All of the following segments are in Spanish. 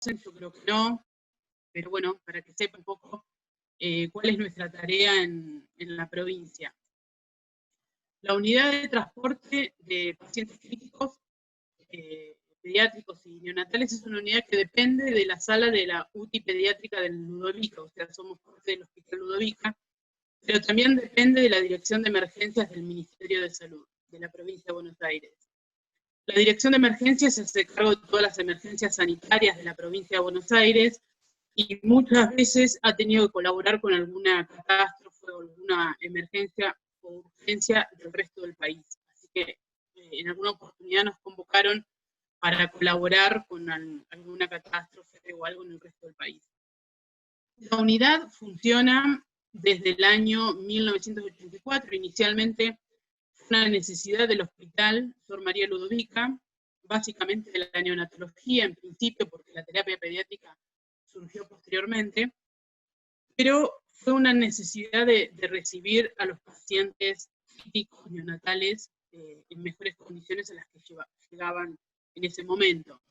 yo creo que no, pero bueno, para que sepa un poco cuál es nuestra tarea en la provincia. La unidad de transporte de pacientes críticos, pediátricos y neonatales es una unidad que depende de la sala de la UTI pediátrica del Ludovica, o sea, somos parte del Hospital Ludovica, pero también depende de la Dirección de Emergencias del Ministerio de Salud, de la provincia de Buenos Aires. La Dirección de Emergencias se hace cargo de todas las emergencias sanitarias de la provincia de Buenos Aires y muchas veces ha tenido que colaborar con alguna catástrofe o alguna emergencia o urgencia del resto del país. Así que en alguna oportunidad nos convocaron para colaborar con alguna catástrofe o algo en el resto del país. La unidad funciona desde el año 1984, inicialmente una necesidad del Hospital Sor María Ludovica, básicamente de la neonatología en principio, porque la terapia pediátrica surgió posteriormente, pero fue una necesidad de recibir a los pacientes críticos neonatales en mejores condiciones a las que llegaban en ese momento.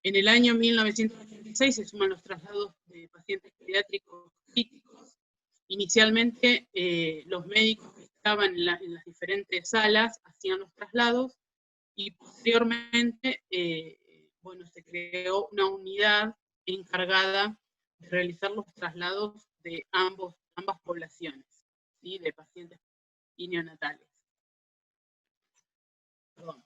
En el año 1986 se suman los traslados de pacientes pediátricos críticos. Inicialmente los médicos que estaban en las diferentes salas hacían los traslados y posteriormente bueno, se creó una unidad encargada de realizar los traslados de ambas poblaciones, ¿sí? De pacientes y neonatales. Perdón.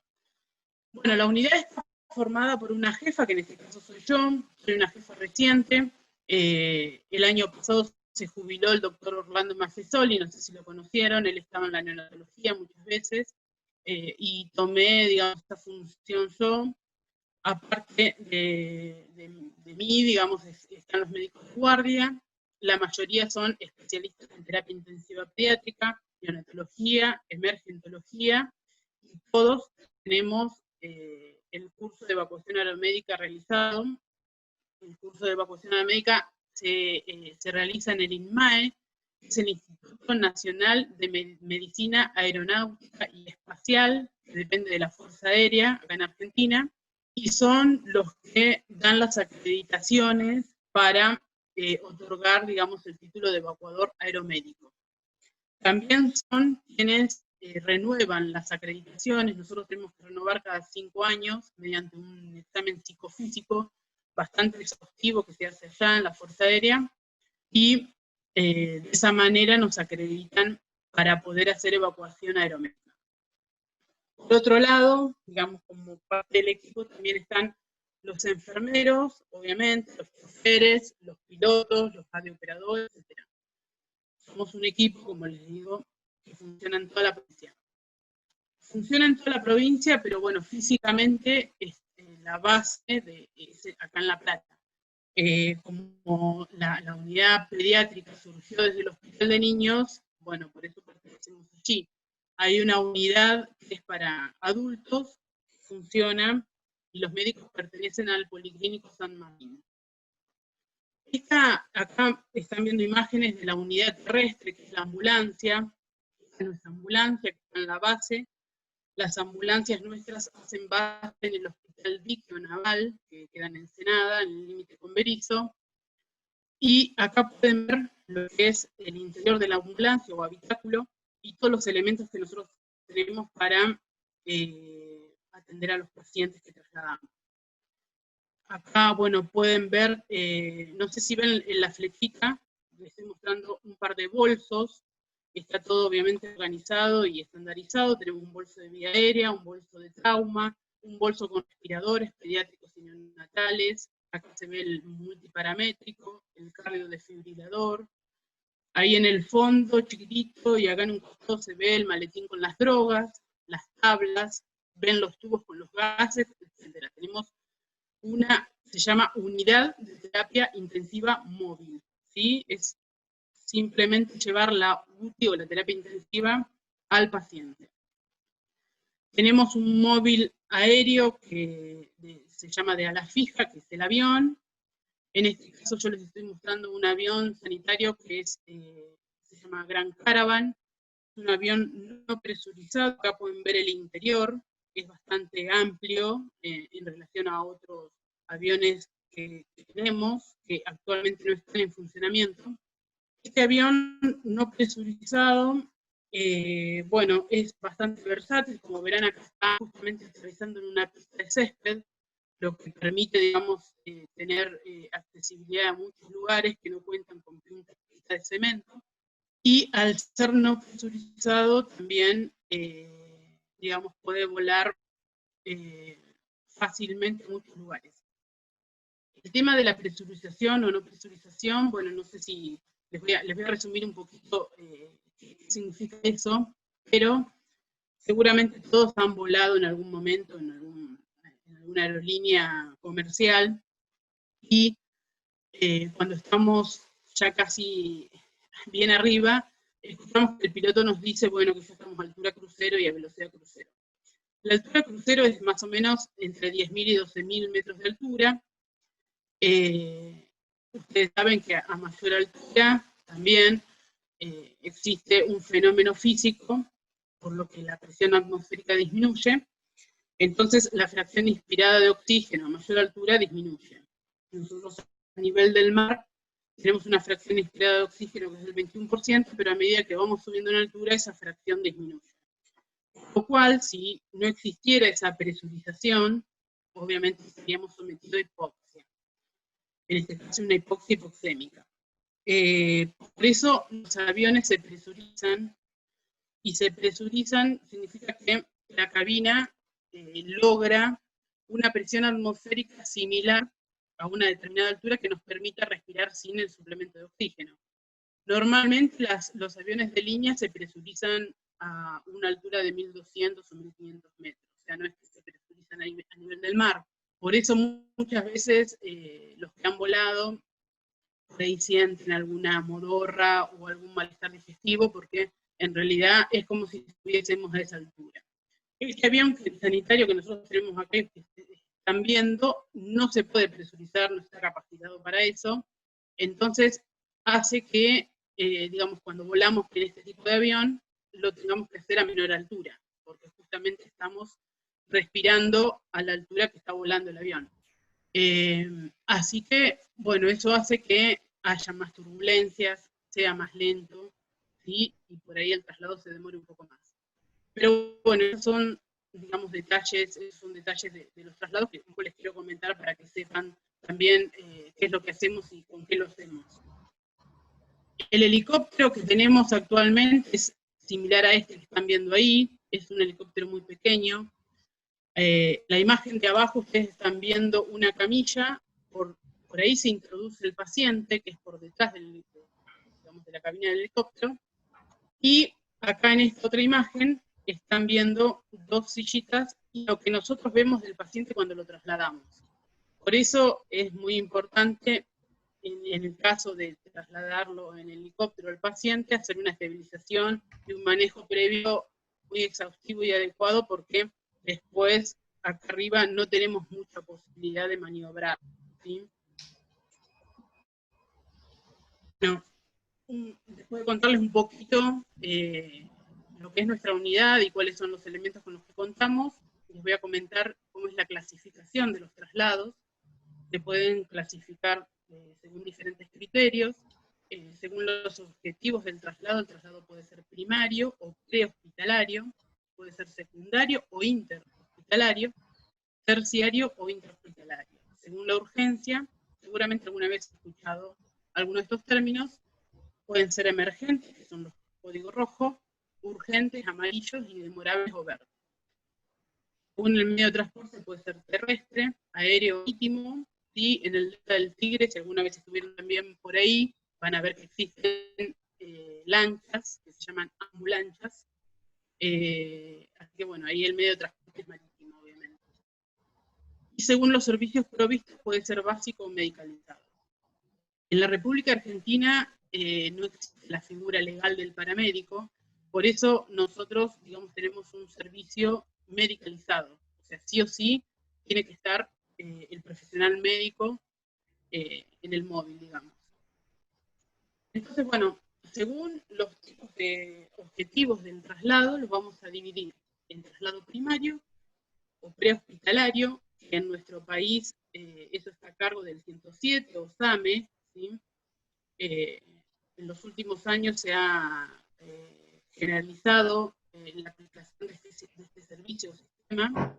Bueno, la unidad está formada por una jefa, que en este caso soy yo, soy una jefa reciente. El año pasado se jubiló el doctor Orlando Maffesoli, no sé si lo conocieron, él estaba en la neonatología muchas veces, y tomé, digamos, esta función yo. Aparte de mí, digamos, están los médicos de guardia, la mayoría son especialistas en terapia intensiva pediátrica, neonatología, emergentología, y todos tenemos el curso de evacuación aeromédica realizado. El curso de evacuación aeromédica se realiza en el INMAE, que es el Instituto Nacional de Medicina Aeronáutica y Espacial, que depende de la Fuerza Aérea, acá en Argentina, y son los que dan las acreditaciones para otorgar, digamos, el título de evacuador aeromédico. También son quienes renuevan las acreditaciones. Nosotros tenemos que renovar cada 5 años mediante un examen psicofísico bastante exhaustivo que se hace allá en la Fuerza Aérea, y de esa manera nos acreditan para poder hacer evacuación aeromédica. Por otro lado, digamos, como parte del equipo también están los enfermeros, obviamente, los choferes, los pilotos, los radiooperadores, etc. Somos un equipo, como les digo, que funciona en toda la provincia. Funciona en toda la provincia, pero bueno, físicamente la base es acá en La Plata. Como la unidad pediátrica surgió desde el Hospital de Niños, bueno, por eso pertenecemos allí. Hay una unidad que es para adultos, que funciona, y los médicos pertenecen al Policlínico San Martín. Acá están viendo imágenes de la unidad terrestre, que es la ambulancia. Esta es nuestra ambulancia, que está en la base. Las ambulancias nuestras hacen base en el Hospital Dictio Naval, que queda en Ensenada, en el límite con Berisso. Y acá pueden ver lo que es el interior de la ambulancia o habitáculo y todos los elementos que nosotros tenemos para atender a los pacientes que trasladamos. Acá, bueno, pueden ver, no sé si ven en la flechita, les estoy mostrando un par de bolsos. Está todo obviamente organizado y estandarizado. Tenemos un bolso de vía aérea, un bolso de trauma, un bolso con respiradores pediátricos y neonatales. Acá se ve el multiparamétrico, el cardiodefibrilador. Ahí en el fondo, chiquitito, y acá en un costado se ve el maletín con las drogas, las tablas, ven los tubos con los gases, etc. Tenemos se llama unidad de terapia intensiva móvil, ¿sí? Es simplemente llevar la UTI o la terapia intensiva al paciente. Tenemos un móvil aéreo que se llama de ala fija, que es el avión. En este caso yo les estoy mostrando un avión sanitario que se llama Gran Caravan. Es un avión no presurizado. Acá pueden ver el interior, que es bastante amplio en relación a otros aviones que tenemos, que actualmente no están en funcionamiento. Este avión no presurizado, bueno, es bastante versátil, como verán acá está justamente aterrizando en una pista de césped, lo que permite, digamos, tener accesibilidad a muchos lugares que no cuentan con pistas de cemento, y al ser no presurizado también, digamos, puede volar fácilmente en muchos lugares. El tema de la presurización o no presurización, bueno, no sé si les voy a resumir un poquito qué significa eso, pero seguramente todos han volado en algún momento en alguna aerolínea comercial, y cuando estamos ya casi bien arriba, escuchamos que el piloto nos dice, bueno, que ya estamos a altura crucero y a velocidad crucero. La altura crucero es más o menos entre 10.000 y 12.000 metros de altura. Ustedes saben que a mayor altura también existe un fenómeno físico, por lo que la presión atmosférica disminuye, entonces la fracción inspirada de oxígeno a mayor altura disminuye. Nosotros a nivel del mar tenemos una fracción inspirada de oxígeno que es del 21%, pero a medida que vamos subiendo en altura esa fracción disminuye. Por lo cual, si no existiera esa presurización, obviamente estaríamos sometidos a hipoxia. En este caso una hipoxia hipoxémica. Por eso los aviones se presurizan, y se presurizan significa que la cabina logra una presión atmosférica similar a una determinada altura que nos permita respirar sin el suplemento de oxígeno. Normalmente los aviones de línea se presurizan a una altura de 1.200 o 1.500 metros, o sea, no es que se presurizan a nivel del mar. Por eso muchas veces los que han volado por ahí sienten alguna modorra o algún malestar digestivo, porque en realidad es como si estuviésemos a esa altura. Este avión sanitario que nosotros tenemos acá, que están viendo, no se puede presurizar, no está capacitado para eso, entonces hace que, digamos, cuando volamos en este tipo de avión, lo tengamos que hacer a menor altura, porque justamente estamos respirando a la altura que está volando el avión. Así que, bueno, eso hace que haya más turbulencias, sea más lento, ¿sí? Y por ahí el traslado se demore un poco más. Pero bueno, esos son, digamos, detalles de los traslados que les quiero comentar para que sepan también qué es lo que hacemos y con qué lo hacemos. El helicóptero que tenemos actualmente es similar a este que están viendo ahí, es un helicóptero muy pequeño. La imagen de abajo ustedes están viendo una camilla, por ahí se introduce el paciente, que es por detrás digamos, de la cabina del helicóptero, y acá en esta otra imagen están viendo dos sillitas y lo que nosotros vemos del paciente cuando lo trasladamos. Por eso es muy importante, en el caso de trasladarlo en helicóptero al paciente, hacer una estabilización y un manejo previo muy exhaustivo y adecuado, porque después acá arriba no tenemos mucha posibilidad de maniobrar, ¿sí? Bueno, después de contarles un poquito lo que es nuestra unidad y cuáles son los elementos con los que contamos, les voy a comentar cómo es la clasificación de los traslados. Se pueden clasificar según diferentes criterios, según los objetivos del traslado. El traslado puede ser primario o prehospitalario, puede ser secundario o interhospitalario, terciario o intrahospitalario. Según la urgencia, seguramente alguna vez he escuchado algunos de estos términos, pueden ser emergentes, que son los códigos rojos, urgentes, amarillos, y demorables o verdes. Según el medio de transporte puede ser terrestre, aéreo, marítimo, y en el Delta del Tigre, si alguna vez estuvieron también por ahí, van a ver que existen lanchas, que se llaman ambulanchas, así que bueno, ahí el medio de transporte es marítimo, obviamente. Y según los servicios provistos puede ser básico o medicalizado. En la República Argentina no existe la figura legal del paramédico, por eso nosotros, digamos, tenemos un servicio medicalizado. O sea, sí o sí tiene que estar el profesional médico en el móvil, digamos. Entonces, bueno, según los tipos de objetivos del traslado, los vamos a dividir en traslado primario o prehospitalario que en nuestro país eso está a cargo del 107 o SAME, ¿sí? En los últimos años se ha generalizado la aplicación de este servicio o sistema.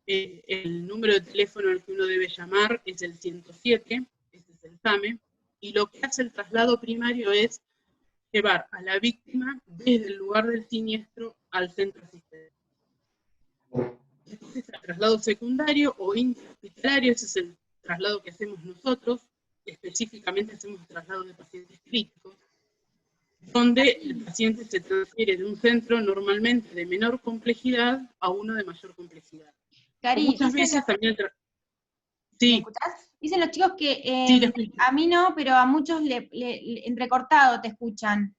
El número de teléfono al que uno debe llamar es el 107, ese es el SAME, y lo que hace el traslado primario es llevar a la víctima desde el lugar del siniestro al centro asistencial. Entonces, el traslado secundario o intrahospitalario, ese es el traslado que hacemos nosotros, específicamente hacemos traslados de pacientes críticos, donde el paciente se transfiere de un centro normalmente de menor complejidad a uno de mayor complejidad. Cari, muchas veces también... Sí. ¿Me escuchás? Dicen los chicos que sí, a mí no, pero a muchos entrecortado te escuchan.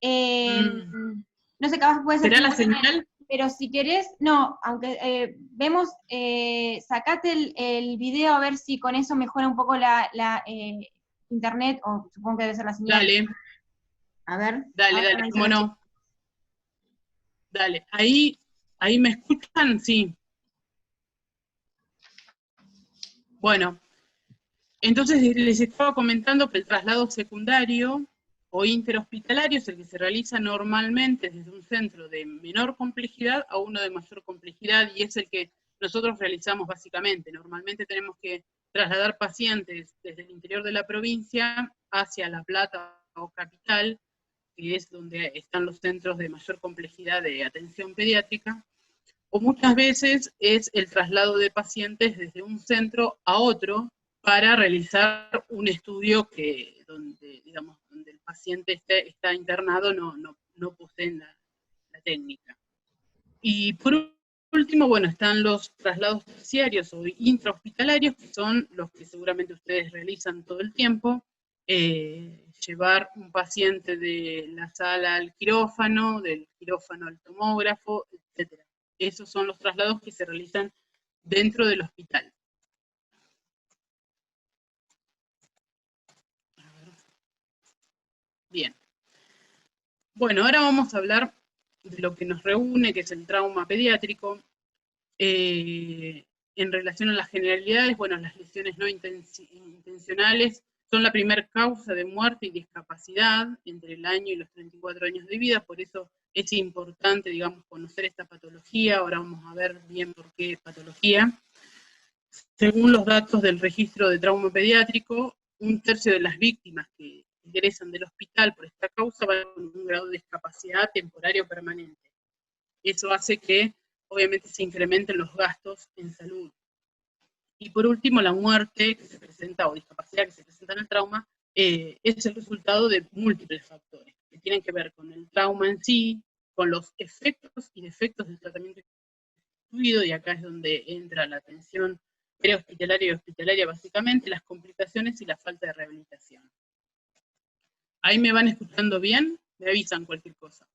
No sé, capaz puede ser... ¿Será la señal? Pero si querés, no, aunque vemos, sacate el video a ver si con eso mejora un poco la internet, o supongo que debe ser la señal. Dale. A ver. Dale, cómo no. Dale, ahí me escuchan, sí. Bueno, entonces les estaba comentando que el traslado secundario o interhospitalario es el que se realiza normalmente desde un centro de menor complejidad a uno de mayor complejidad, y es el que nosotros realizamos básicamente. Normalmente tenemos que trasladar pacientes desde el interior de la provincia hacia La Plata o capital, que es donde están los centros de mayor complejidad de atención pediátrica, o muchas veces es el traslado de pacientes desde un centro a otro para realizar un estudio donde el paciente está internado no poseen la técnica. Y por último, bueno, están los traslados terciarios o intrahospitalarios, que son los que seguramente ustedes realizan todo el tiempo, llevar un paciente de la sala al quirófano, del quirófano al tomógrafo, etc. Esos son los traslados que se realizan dentro del hospital. Bien. Bueno, ahora vamos a hablar de lo que nos reúne, que es el trauma pediátrico. En relación a las generalidades, bueno, las lesiones no intencionales son la primera causa de muerte y discapacidad entre el año y los 34 años de vida, por eso es importante, digamos, conocer esta patología. Ahora vamos a ver bien por qué patología. Según los datos del registro de trauma pediátrico, 1/3 de las víctimas que ingresan del hospital por esta causa van con un grado de discapacidad temporario permanente. Eso hace que obviamente se incrementen los gastos en salud. Y por último, la muerte que se presenta, o discapacidad que se presenta en el trauma, es el resultado de múltiples factores, que tienen que ver con el trauma en sí, con los efectos y defectos del tratamiento instituido, y acá es donde entra la atención prehospitalaria y hospitalaria básicamente, las complicaciones y la falta de rehabilitación. ¿Ahí me van escuchando bien? Me avisan cualquier cosa.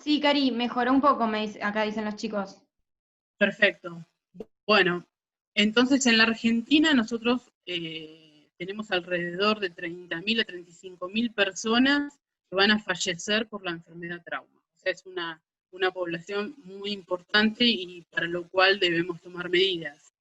Sí, Cari, mejoró un poco, acá dicen los chicos. Perfecto. Bueno, entonces en la Argentina nosotros tenemos alrededor de 30.000 a 35.000 personas que van a fallecer por la enfermedad trauma. O sea, es una población muy importante y para lo cual debemos tomar medidas.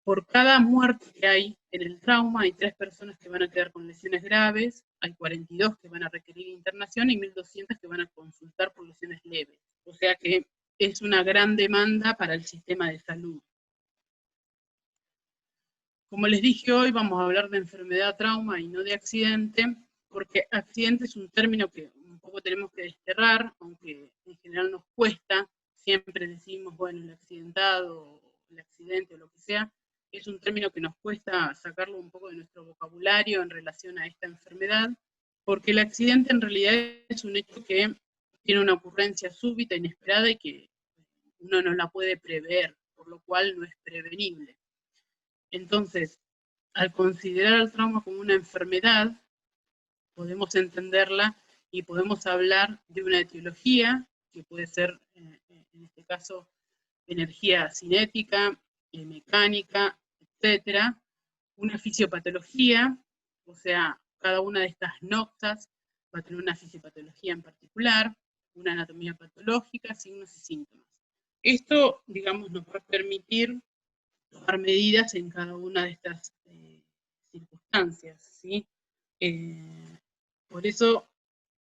Por cada muerte que hay en el trauma, hay 3 personas que van a quedar con lesiones graves, hay 42 que van a requerir internación y 1.200 que van a consultar por lesiones leves. O sea que es una gran demanda para el sistema de salud. Como les dije, hoy vamos a hablar de enfermedad trauma y no de accidente, porque accidente es un término que un poco tenemos que desterrar, aunque en general nos cuesta. Siempre decimos, bueno, el accidentado, el accidente o lo que sea, es un término que nos cuesta sacarlo un poco de nuestro vocabulario en relación a esta enfermedad, porque el accidente en realidad es un hecho que tiene una ocurrencia súbita, inesperada, y que uno no la puede prever, por lo cual no es prevenible. Entonces, al considerar el trauma como una enfermedad, podemos entenderla y podemos hablar de una etiología, que puede ser, en este caso, energía cinética, mecánica, etc. Una fisiopatología, o sea, cada una de estas noxas va a tener una fisiopatología en particular, una anatomía patológica, signos y síntomas. Esto, digamos, nos va a permitir tomar medidas en cada una de estas circunstancias, ¿sí? Por eso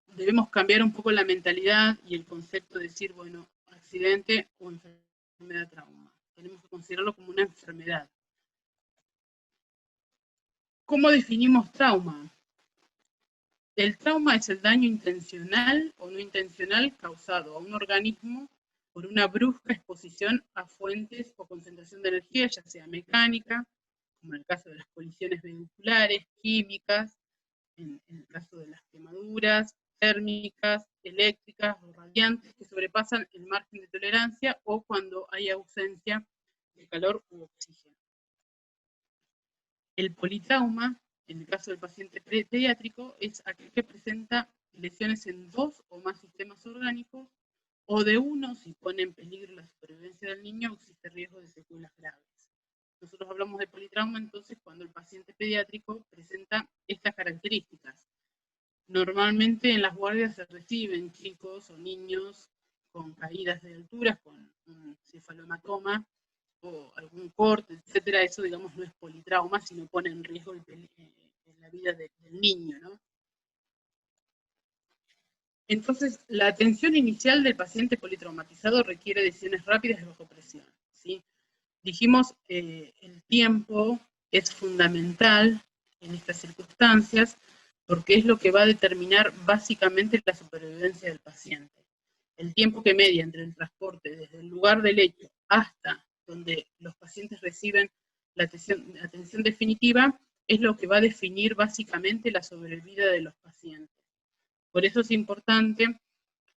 debemos cambiar un poco la mentalidad y el concepto de decir, bueno, accidente o enfermedad trauma. Tenemos que considerarlo como una enfermedad. ¿Cómo definimos trauma? El trauma es el daño intencional o no intencional causado a un organismo por una brusca exposición a fuentes o concentración de energía, ya sea mecánica, como en el caso de las colisiones vehiculares, químicas, en el caso de las quemaduras, térmicas, eléctricas o radiantes que sobrepasan el margen de tolerancia, o cuando hay ausencia de calor u oxígeno. El politrauma, en el caso del paciente pediátrico, es aquel que presenta lesiones en 2 o más sistemas orgánicos, o de uno si pone en peligro la supervivencia del niño o existe riesgo de secuelas graves. Nosotros hablamos de politrauma entonces cuando el paciente pediátrico presenta estas características. Normalmente en las guardias se reciben chicos o niños con caídas de alturas, con un cefalohematoma o algún corte, etcétera. Eso, digamos, no es politrauma, sino pone en riesgo la vida del niño, ¿no? Entonces, la atención inicial del paciente politraumatizado requiere decisiones rápidas y bajo presión, ¿sí? Dijimos, el tiempo es fundamental en estas circunstancias porque es lo que va a determinar básicamente la supervivencia del paciente. El tiempo que media entre el transporte desde el lugar del hecho hasta donde los pacientes reciben la atención definitiva es lo que va a definir básicamente la sobrevida de los pacientes. Por eso es importante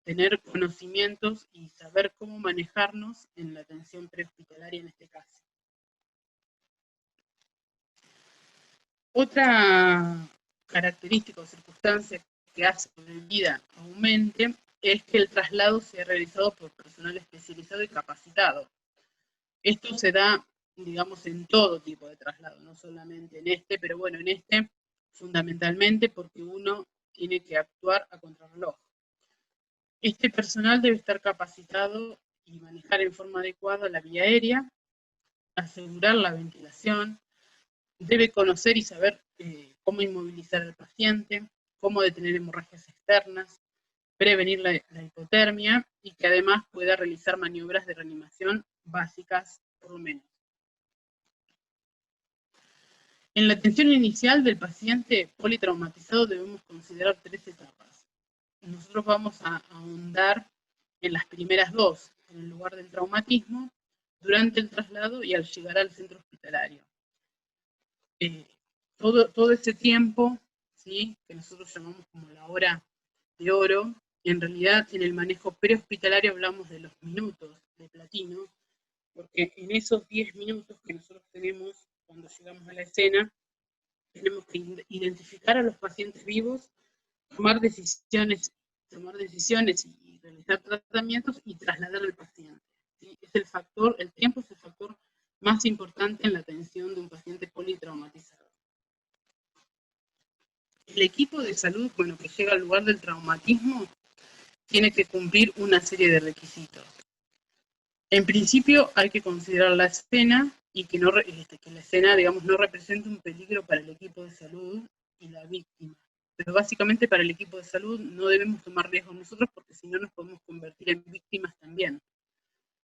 tener conocimientos y saber cómo manejarnos en la atención prehospitalaria en este caso. Otra característica o circunstancia que hace que la vida aumente es que el traslado sea realizado por personal especializado y capacitado. Esto se da, digamos, en todo tipo de traslado, no solamente en este, pero bueno, en este fundamentalmente porque uno tiene que actuar a contrarreloj. Este personal debe estar capacitado y manejar en forma adecuada la vía aérea, asegurar la ventilación, debe conocer y saber cómo inmovilizar al paciente, cómo detener hemorragias externas, prevenir la hipotermia y que además pueda realizar maniobras de reanimación básicas, por lo menos. En la atención inicial del paciente politraumatizado debemos considerar 3 etapas. Nosotros vamos a ahondar en las primeras 2, en el lugar del traumatismo, durante el traslado y al llegar al centro hospitalario. Todo ese tiempo, ¿sí?, que nosotros llamamos como la hora de oro, en realidad en el manejo prehospitalario hablamos de los minutos de platino, porque en esos 10 minutos que nosotros tenemos cuando llegamos a la escena, tenemos que identificar a los pacientes vivos, tomar decisiones y realizar tratamientos y trasladar al paciente, ¿sí? Es el tiempo es el factor más importante en la atención de un paciente politraumatizado. El equipo de salud, bueno, que llega al lugar del traumatismo, tiene que cumplir una serie de requisitos. En principio hay que considerar la escena y que la escena, digamos, no represente un peligro para el equipo de salud y la víctima. Pero básicamente para el equipo de salud no debemos tomar riesgos nosotros porque si no nos podemos convertir en víctimas también.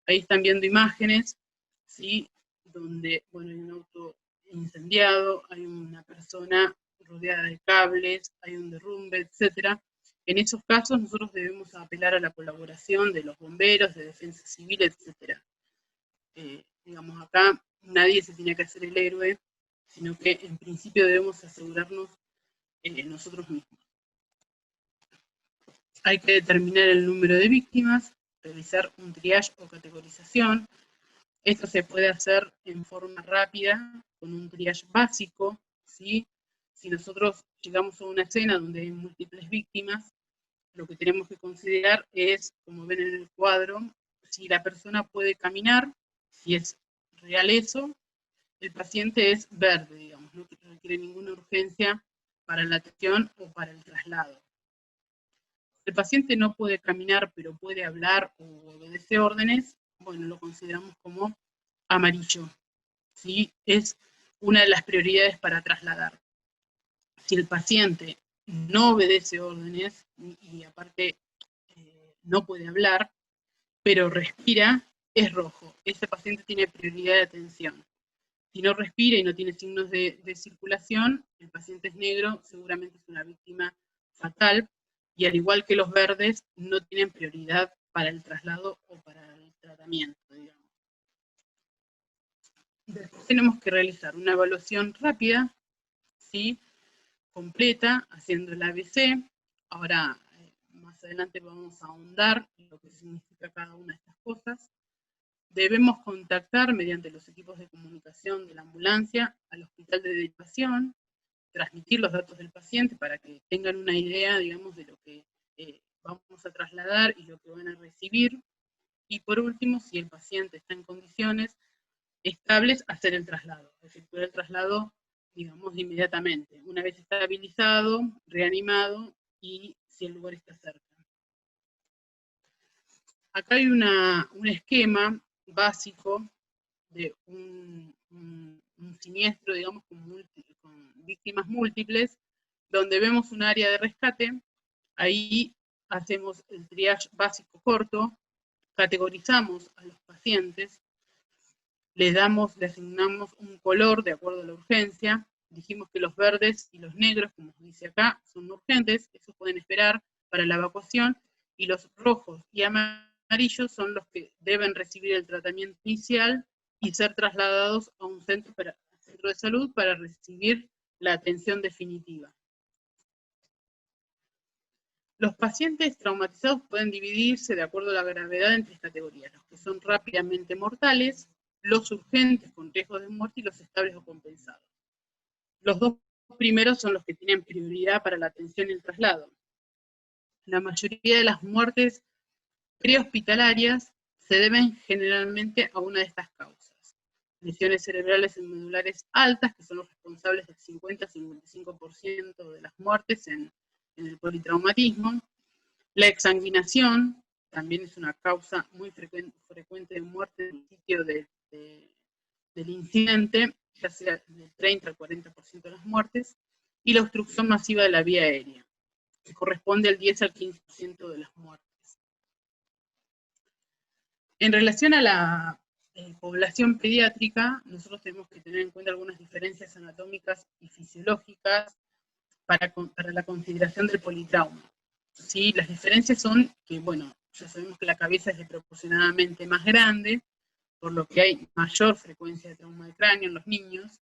Ahí están viendo imágenes, ¿sí?, donde, bueno, hay un auto incendiado, hay una persona rodeada de cables, hay un derrumbe, etc. En esos casos nosotros debemos apelar a la colaboración de los bomberos, de defensa civil, etc. Digamos, acá nadie se tiene que hacer el héroe, sino que en principio debemos asegurarnos nosotros mismos. Hay que determinar el número de víctimas, realizar un triage o categorización. Esto se puede hacer en forma rápida, con un triage básico, ¿sí? Si nosotros llegamos a una escena donde hay múltiples víctimas, lo que tenemos que considerar es, como ven en el cuadro, si la persona puede caminar, si es real eso, el paciente es verde, digamos, no requiere ninguna urgencia para la atención o para el traslado. Si el paciente no puede caminar, pero puede hablar o obedece órdenes, bueno, lo consideramos como amarillo, ¿sí? Es una de las prioridades para trasladar. Si el paciente no obedece órdenes y aparte no puede hablar, pero respira, es rojo. Ese paciente tiene prioridad de atención. Si no respira y no tiene signos de circulación, el paciente es negro, seguramente es una víctima fatal, y al igual que los verdes, no tienen prioridad para el traslado o para el tratamiento, digamos. Después tenemos que realizar una evaluación rápida, ¿sí? Completa, haciendo el ABC. Ahora, más adelante vamos a ahondar en lo que significa cada una de estas cosas. Debemos contactar mediante los equipos de comunicación de la ambulancia al hospital de derivación, transmitir los datos del paciente para que tengan una idea, digamos, de lo que vamos a trasladar y lo que van a recibir. Y por último, si el paciente está en condiciones estables, hacer el traslado, efectuar el traslado, digamos, inmediatamente, una vez estabilizado, reanimado y si el lugar está cerca. Acá hay un esquema básico de un siniestro, digamos, con víctimas múltiples, donde vemos un área de rescate, ahí hacemos el triage básico corto, categorizamos a los pacientes, le asignamos un color de acuerdo a la urgencia, dijimos que los verdes y los negros, como dice acá, son urgentes, esos pueden esperar para la evacuación, y los rojos y amarillos son los que deben recibir el tratamiento inicial y ser trasladados a un centro de salud para recibir la atención definitiva. Los pacientes traumatizados pueden dividirse de acuerdo a la gravedad en tres categorías: los que son rápidamente mortales, los urgentes con riesgo de muerte y los estables o compensados. Los dos primeros son los que tienen prioridad para la atención y el traslado. La mayoría de las muertes prehospitalarias se deben generalmente a una de estas causas: lesiones cerebrales y medulares altas, que son los responsables del 50-55% de las muertes en el politraumatismo. La exsanguinación también es una causa muy frecuente de muerte en el sitio del incidente, ya sea del 30 al 40% de las muertes, y la obstrucción masiva de la vía aérea, que corresponde al 10 al 15% de las muertes. En relación a la población pediátrica, nosotros tenemos que tener en cuenta algunas diferencias anatómicas y fisiológicas para la consideración del politrauma. ¿Sí? Las diferencias son que, bueno, ya sabemos que la cabeza es desproporcionadamente más grande, por lo que hay mayor frecuencia de trauma de cráneo en los niños.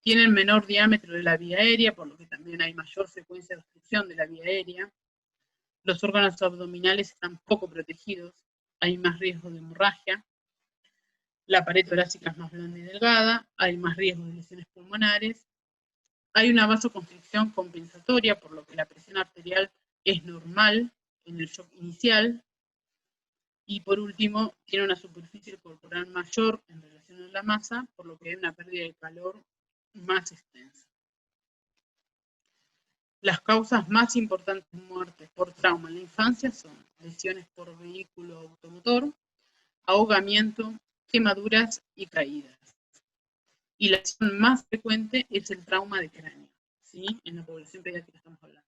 Tienen menor diámetro de la vía aérea, por lo que también hay mayor frecuencia de obstrucción de la vía aérea. Los órganos abdominales están poco protegidos, hay más riesgo de hemorragia. La pared torácica es más blanda y delgada, hay más riesgo de lesiones pulmonares. Hay una vasoconstricción compensatoria, por lo que la presión arterial es normal en el shock inicial. Y por último, tiene una superficie corporal mayor en relación a la masa, por lo que hay una pérdida de calor más extensa. Las causas más importantes de muerte por trauma en la infancia son lesiones por vehículo automotor, ahogamiento, quemaduras y caídas. Y la lesión más frecuente es el trauma de cráneo, ¿sí? En la población pediátrica estamos hablando.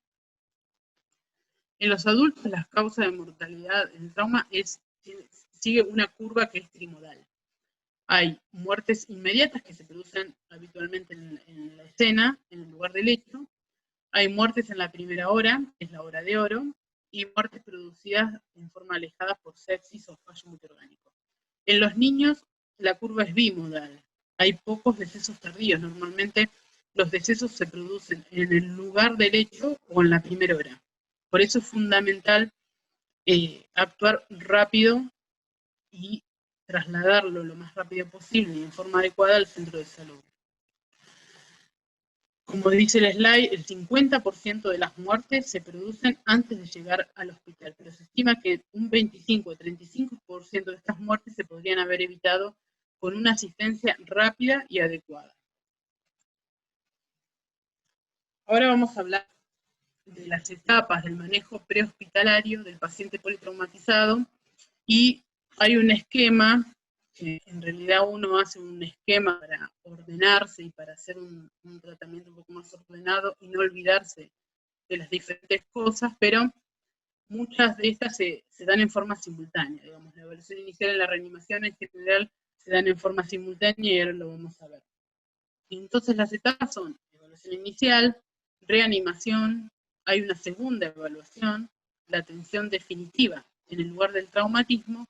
En los adultos, las causas de mortalidad en el trauma sigue una curva que es trimodal. Hay muertes inmediatas que se producen habitualmente en la escena, en el lugar del hecho. Hay muertes en la primera hora, que es la hora de oro, y muertes producidas en forma alejada por sepsis o fallo multiorgánico. En los niños, la curva es bimodal. Hay pocos decesos tardíos. Normalmente los decesos se producen en el lugar del hecho o en la primera hora. Por eso es fundamental actuar rápido y trasladarlo lo más rápido posible y en forma adecuada al centro de salud. Como dice el slide, el 50% de las muertes se producen antes de llegar al hospital, pero se estima que un 25 o 35% de estas muertes se podrían haber evitado con una asistencia rápida y adecuada. Ahora vamos a hablar de las etapas del manejo prehospitalario del paciente politraumatizado y Hay un esquema, que en realidad uno hace un esquema para ordenarse y para hacer un tratamiento un poco más ordenado y no olvidarse de las diferentes cosas, pero muchas de estas se dan en forma simultánea, digamos, la evaluación inicial en la reanimación en general se dan en forma simultánea y ahora lo vamos a ver. Y entonces las etapas son evaluación inicial, reanimación, hay una segunda evaluación, la atención definitiva en el lugar del traumatismo,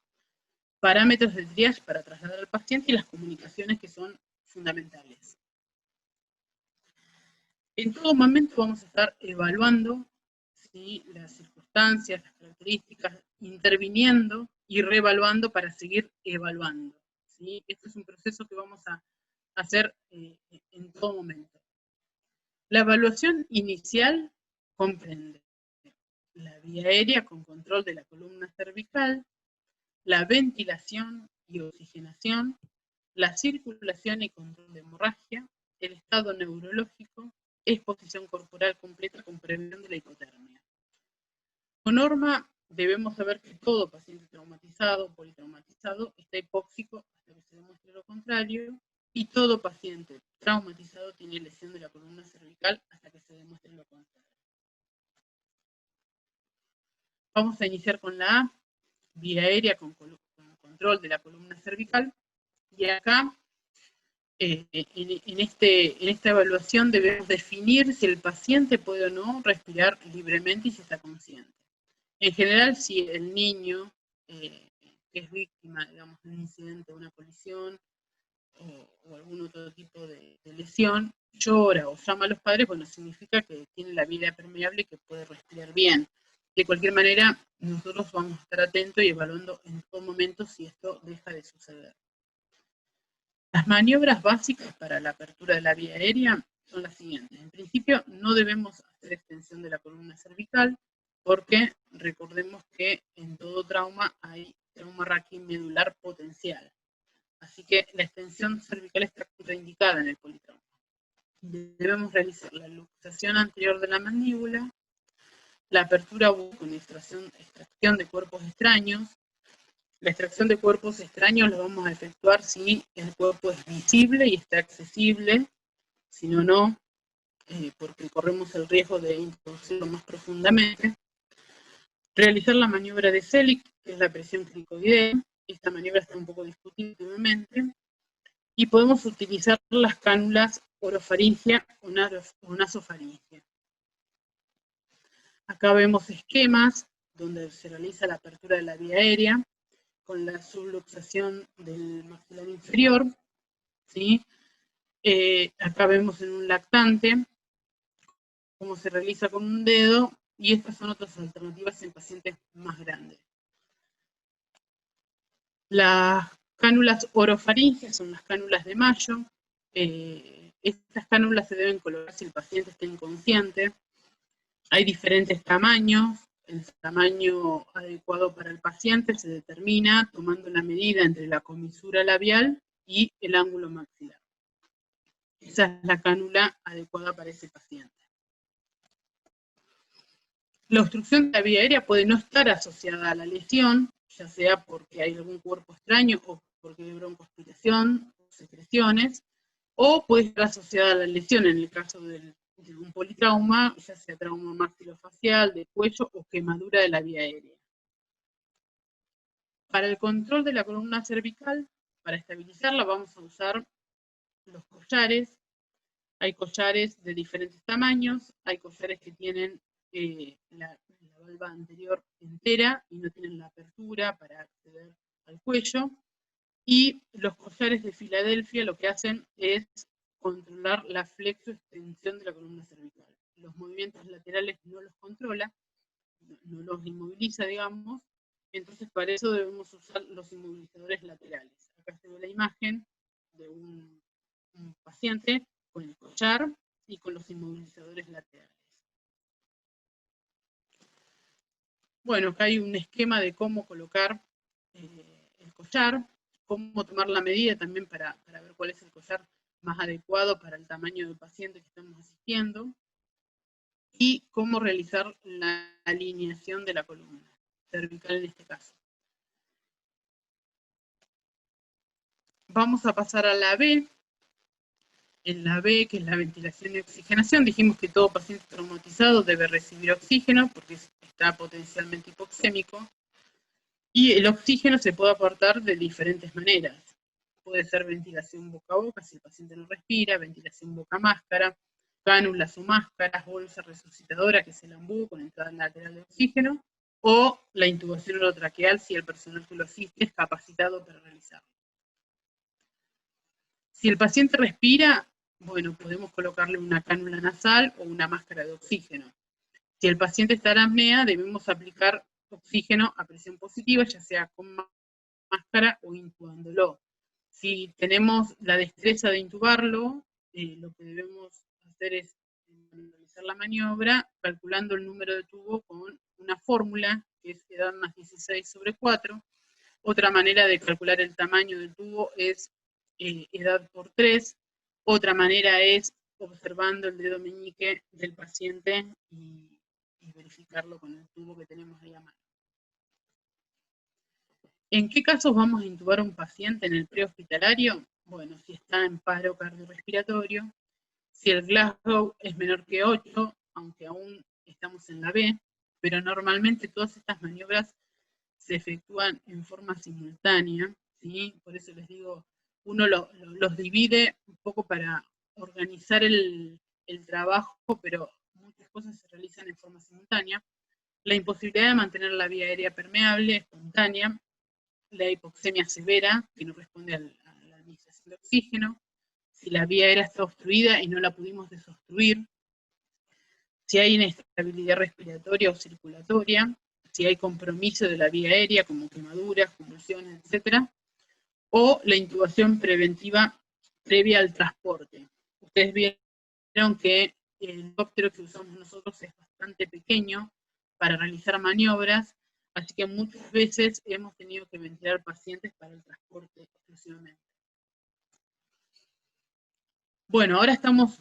parámetros de triage para trasladar al paciente y las comunicaciones que son fundamentales. En todo momento vamos a estar evaluando, ¿sí?, las circunstancias, las características, interviniendo y reevaluando para seguir evaluando, ¿sí? Este es un proceso que vamos a hacer en todo momento. La evaluación inicial comprende la vía aérea con control de la columna cervical, la ventilación y oxigenación, la circulación y control de hemorragia, el estado neurológico, exposición corporal completa con prevención de la hipotermia. Por norma, debemos saber que todo paciente traumatizado, politraumatizado, está hipóxico hasta que se demuestre lo contrario, y todo paciente traumatizado tiene lesión de la columna cervical hasta que se demuestre lo contrario. Vamos a iniciar con la A, vía aérea con control de la columna cervical, y acá en esta evaluación debemos definir si el paciente puede o no respirar libremente y si está consciente. En general, si el niño que es víctima, digamos, de un incidente, de una colisión o algún otro tipo de lesión, llora o llama a los padres, bueno, significa que tiene la vía permeable y que puede respirar bien. De cualquier manera, nosotros vamos a estar atentos y evaluando en todo momento si esto deja de suceder. Las maniobras básicas para la apertura de la vía aérea son las siguientes. En principio, no debemos hacer extensión de la columna cervical porque recordemos que en todo trauma hay trauma raquimedular potencial. Así que la extensión cervical está contraindicada en el politrauma. Debemos realizar la luxación anterior de la mandíbula, la apertura con extracción de cuerpos extraños. La extracción de cuerpos extraños la vamos a efectuar si el cuerpo es visible y está accesible, si no, no, porque corremos el riesgo de introducirlo más profundamente. Realizar la maniobra de Selig, que es la presión cricoidea. Esta maniobra está un poco discutida últimamente. Y podemos utilizar las cánulas orofaringia o nasofaringia. Acá vemos esquemas donde se realiza la apertura de la vía aérea con la subluxación del maxilar inferior, ¿sí? Acá vemos en un lactante cómo se realiza con un dedo, y estas son otras alternativas en pacientes más grandes. Las cánulas orofaringias son las cánulas de Mayo. Estas cánulas se deben colocar si el paciente está inconsciente. Hay diferentes tamaños. El tamaño adecuado para el paciente se determina tomando la medida entre la comisura labial y el ángulo maxilar. Esa es la cánula adecuada para ese paciente. La obstrucción de la vía aérea puede no estar asociada a la lesión, ya sea porque hay algún cuerpo extraño o porque hay broncoaspiración, secreciones, o puede estar asociada a la lesión en el caso de un politrauma, ya sea trauma maxilofacial, de cuello o quemadura de la vía aérea. Para el control de la columna cervical, para estabilizarla vamos a usar los collares. Hay collares de diferentes tamaños, hay collares que tienen la valva anterior entera y no tienen la apertura para acceder al cuello. Y los collares de Filadelfia lo que hacen es controlar la flexo-extensión de la columna cervical. Los movimientos laterales no los controla, no los inmoviliza, digamos. Entonces, para eso debemos usar los inmovilizadores laterales. Acá se ve la imagen de un paciente con el collar y con los inmovilizadores laterales. Bueno, acá hay un esquema de cómo colocar el collar, cómo tomar la medida también para ver cuál es el collar más adecuado para el tamaño del paciente que estamos asistiendo, y cómo realizar la alineación de la columna cervical en este caso. vamos a pasar a la B. En la B, que es la ventilación y oxigenación, dijimos que todo paciente traumatizado debe recibir oxígeno porque está potencialmente hipoxémico. Y el oxígeno se puede aportar de diferentes maneras. Puede ser ventilación boca a boca si el paciente no respira, ventilación boca a máscara, cánulas o máscaras, bolsa resucitadora, que es el AMBU con entrada lateral de oxígeno, o la intubación orotraqueal si el personal que lo asiste es capacitado para realizarlo. Si el paciente respira, bueno, podemos colocarle una cánula nasal o una máscara de oxígeno. Si el paciente está en apnea, debemos aplicar oxígeno a presión positiva, ya sea con máscara o intubándolo. Si tenemos la destreza de intubarlo, lo que debemos hacer es realizar la maniobra calculando el número de tubo con una fórmula, que es edad más 16/4. Otra manera de calcular el tamaño del tubo es edad por 3. Otra manera es observando el dedo meñique del paciente y verificarlo con el tubo que tenemos ahí a mano. ¿En qué casos vamos a intubar a un paciente en el prehospitalario? Bueno, si está en paro cardiorrespiratorio, si el Glasgow es menor que 8, aunque aún estamos en la B, pero normalmente todas estas maniobras se efectúan en forma simultánea, ¿sí? Por eso les digo, uno los divide un poco para organizar el trabajo, pero muchas cosas se realizan en forma simultánea. La imposibilidad de mantener la vía aérea permeable, espontánea, la hipoxemia severa, que no responde a la administración de oxígeno, si la vía aérea está obstruida y no la pudimos desobstruir, si hay inestabilidad respiratoria o circulatoria, si hay compromiso de la vía aérea, como quemaduras, convulsiones, etc., o la intubación preventiva previa al transporte. Ustedes vieron que el helicóptero que usamos nosotros es bastante pequeño para realizar maniobras, así que muchas veces hemos tenido que ventilar pacientes para el transporte exclusivamente. Bueno, ahora estamos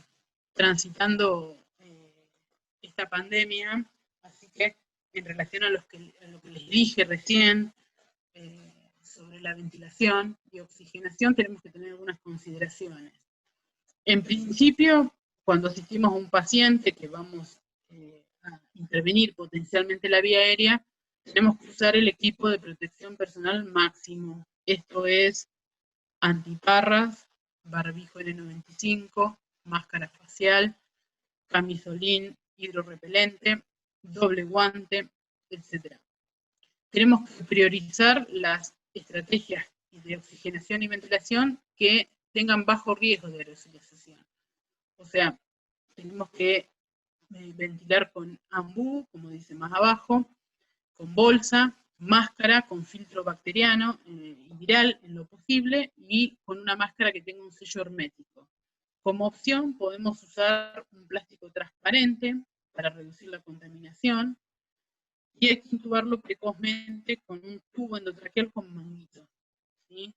transitando esta pandemia, así que en relación a lo que les dije recién sobre la ventilación y oxigenación, tenemos que tener algunas consideraciones. En principio, cuando asistimos a un paciente que vamos a intervenir potencialmente la vía aérea, tenemos que usar el equipo de protección personal máximo. Esto es antiparras, barbijo N95, máscara facial, camisolín hidrorrepelente, doble guante, etc. Tenemos que priorizar las estrategias de oxigenación y ventilación que tengan bajo riesgo de aerosolización. O sea, tenemos que ventilar con AMBU, como dice más abajo, con bolsa, máscara, con filtro bacteriano y viral en lo posible, y con una máscara que tenga un sello hermético. Como opción podemos usar un plástico transparente para reducir la contaminación, y hay que intubarlo precozmente con un tubo endotraqueal con manguito, ¿sí?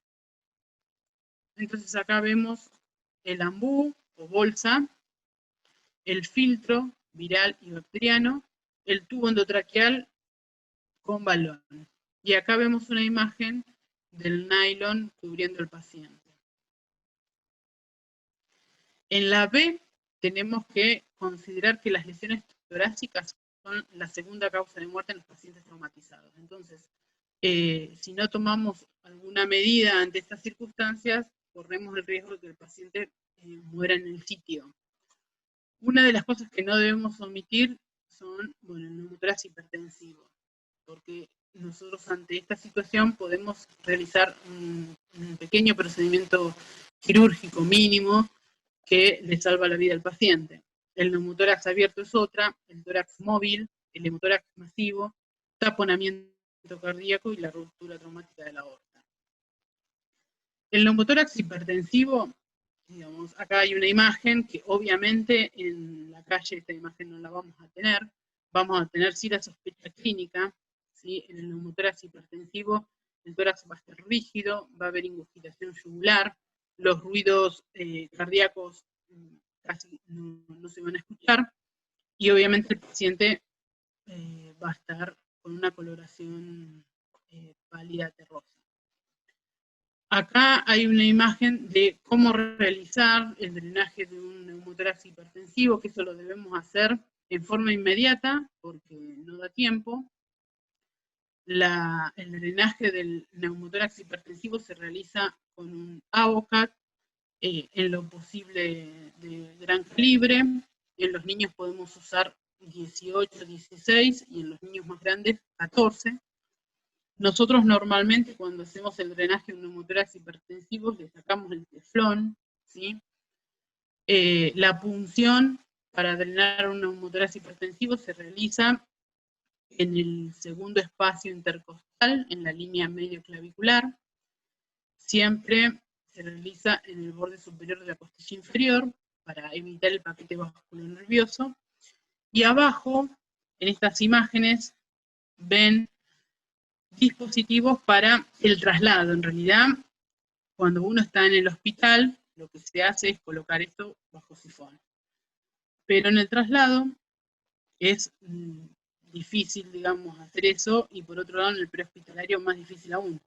Entonces acá vemos el AMBU o bolsa, el filtro viral y bacteriano, el tubo endotraqueal con balón. Y acá vemos una imagen del nylon cubriendo al paciente. En la B tenemos que considerar que las lesiones torácicas son la segunda causa de muerte en los pacientes traumatizados. Entonces, si no tomamos alguna medida ante estas circunstancias, corremos el riesgo de que el paciente muera en el sitio. Una de las cosas que no debemos omitir son, bueno, el neumotórax hipertensivo, porque nosotros ante esta situación podemos realizar un pequeño procedimiento quirúrgico mínimo que le salva la vida al paciente. El neumotórax abierto es otra, el tórax móvil, el hemotórax masivo, taponamiento cardíaco y la ruptura traumática de la aorta. El neumotórax hipertensivo, digamos, acá hay una imagen que obviamente en la calle esta imagen no la vamos a tener sí la sospecha clínica, ¿sí? En el neumotórax hipertensivo el tórax va a estar rígido, va a haber ingurgitación yugular, los ruidos cardíacos casi no se van a escuchar, y obviamente el paciente va a estar con una coloración pálida terrosa. Acá hay una imagen de cómo realizar el drenaje de un neumotórax hipertensivo, que eso lo debemos hacer en forma inmediata, porque no da tiempo. El drenaje del neumotórax hipertensivo se realiza con un Avocat, en lo posible de gran calibre. En los niños podemos usar 18, 16, y en los niños más grandes 14. Nosotros normalmente cuando hacemos el drenaje de un neumotórax hipertensivo le sacamos el teflón, ¿sí? La punción para drenar un neumotórax hipertensivo se realiza en el segundo espacio intercostal, en la línea medio clavicular. Siempre se realiza en el borde superior de la costilla inferior para evitar el paquete vascular nervioso. Y abajo, en estas imágenes, ven dispositivos para el traslado. En realidad, cuando uno está en el hospital, lo que se hace es colocar esto bajo sifón. Pero en el traslado es difícil, digamos, hacer eso, y por otro lado en el prehospitalario más difícil aún.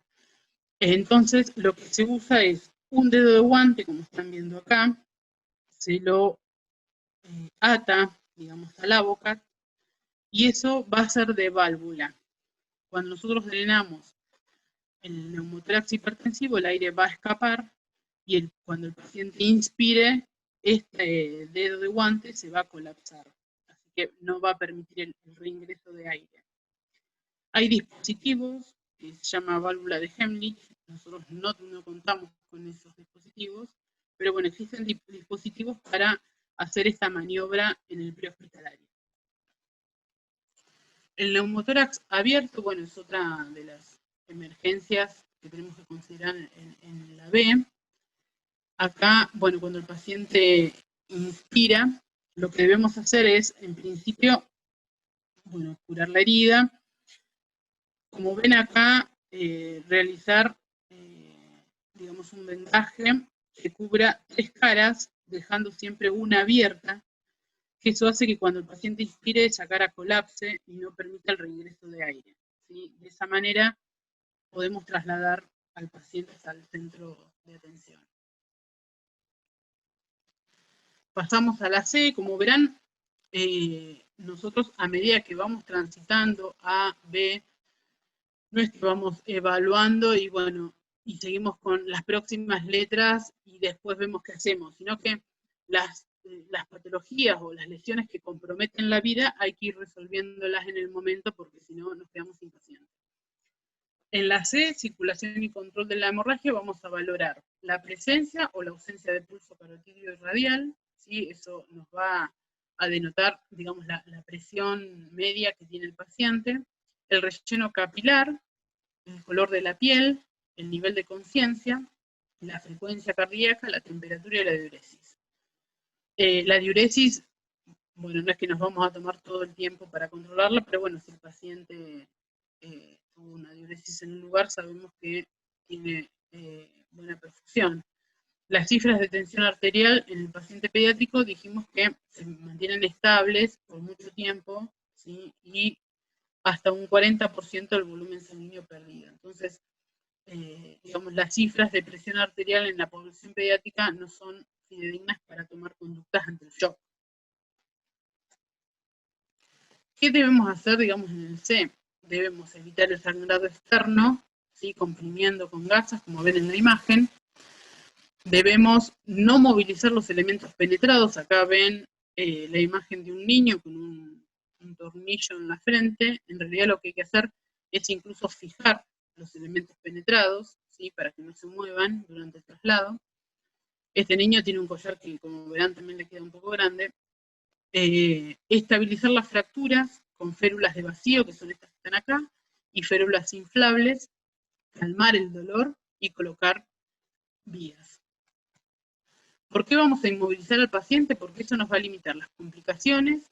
Entonces lo que se usa es un dedo de guante, como están viendo acá, se lo ata, digamos, a la boca, y eso va a ser de válvula. Cuando nosotros drenamos el neumotórax hipertensivo, el aire va a escapar, y cuando el paciente inspire, este dedo de guante se va a colapsar. Así que no va a permitir el reingreso de aire. Hay dispositivos que se llama válvula de Heimlich. Nosotros no contamos con esos dispositivos, pero bueno, existen dispositivos para hacer esta maniobra en el prehospitalario. El neumotórax abierto, bueno, es otra de las emergencias que tenemos que considerar en la B. Acá, bueno, cuando el paciente inspira, lo que debemos hacer es, en principio, bueno, curar la herida. Como ven acá, realizar, digamos, un vendaje que cubra 3 caras, dejando siempre una abierta, que eso hace que cuando el paciente inspire, esa cara colapse y no permita el reingreso de aire, ¿sí? De esa manera podemos trasladar al paciente hasta el centro de atención. Pasamos a la C. Como verán, nosotros a medida que vamos transitando A, B, no es que vamos evaluando y bueno, y seguimos con las próximas letras y después vemos qué hacemos, sino que las patologías o las lesiones que comprometen la vida hay que ir resolviéndolas en el momento, porque si no nos quedamos sin pacientes. En la C, circulación y control de la hemorragia, vamos a valorar la presencia o la ausencia de pulso carotídeo y radial, ¿sí? Eso nos va a denotar, digamos, la presión media que tiene el paciente, el relleno capilar, el color de la piel, el nivel de conciencia, la frecuencia cardíaca, la temperatura y la diuresis. La diuresis, bueno, no es que nos vamos a tomar todo el tiempo para controlarla, pero bueno, si el paciente tuvo una diuresis en un lugar, sabemos que tiene buena perfusión. Las cifras de tensión arterial en el paciente pediátrico dijimos que se mantienen estables por mucho tiempo, ¿sí? Y hasta un 40% del volumen sanguíneo perdido. Entonces, digamos, las cifras de presión arterial en la población pediátrica no son fidedignas para tomar conductas ante el shock. ¿Qué debemos hacer, digamos, en el C? Debemos evitar el sangrado externo, ¿sí? Comprimiendo con gasas, como ven en la imagen. Debemos no movilizar los elementos penetrados. Acá ven la imagen de un niño con un tornillo en la frente. En realidad lo que hay que hacer es incluso fijar los elementos penetrados, ¿sí? Para que no se muevan durante el traslado. Este niño tiene un collar que, como verán, también le queda un poco grande. Estabilizar las fracturas con férulas de vacío, que son estas que están acá, y férulas inflables, calmar el dolor y colocar vías. ¿Por qué vamos a inmovilizar al paciente? Porque eso nos va a limitar las complicaciones,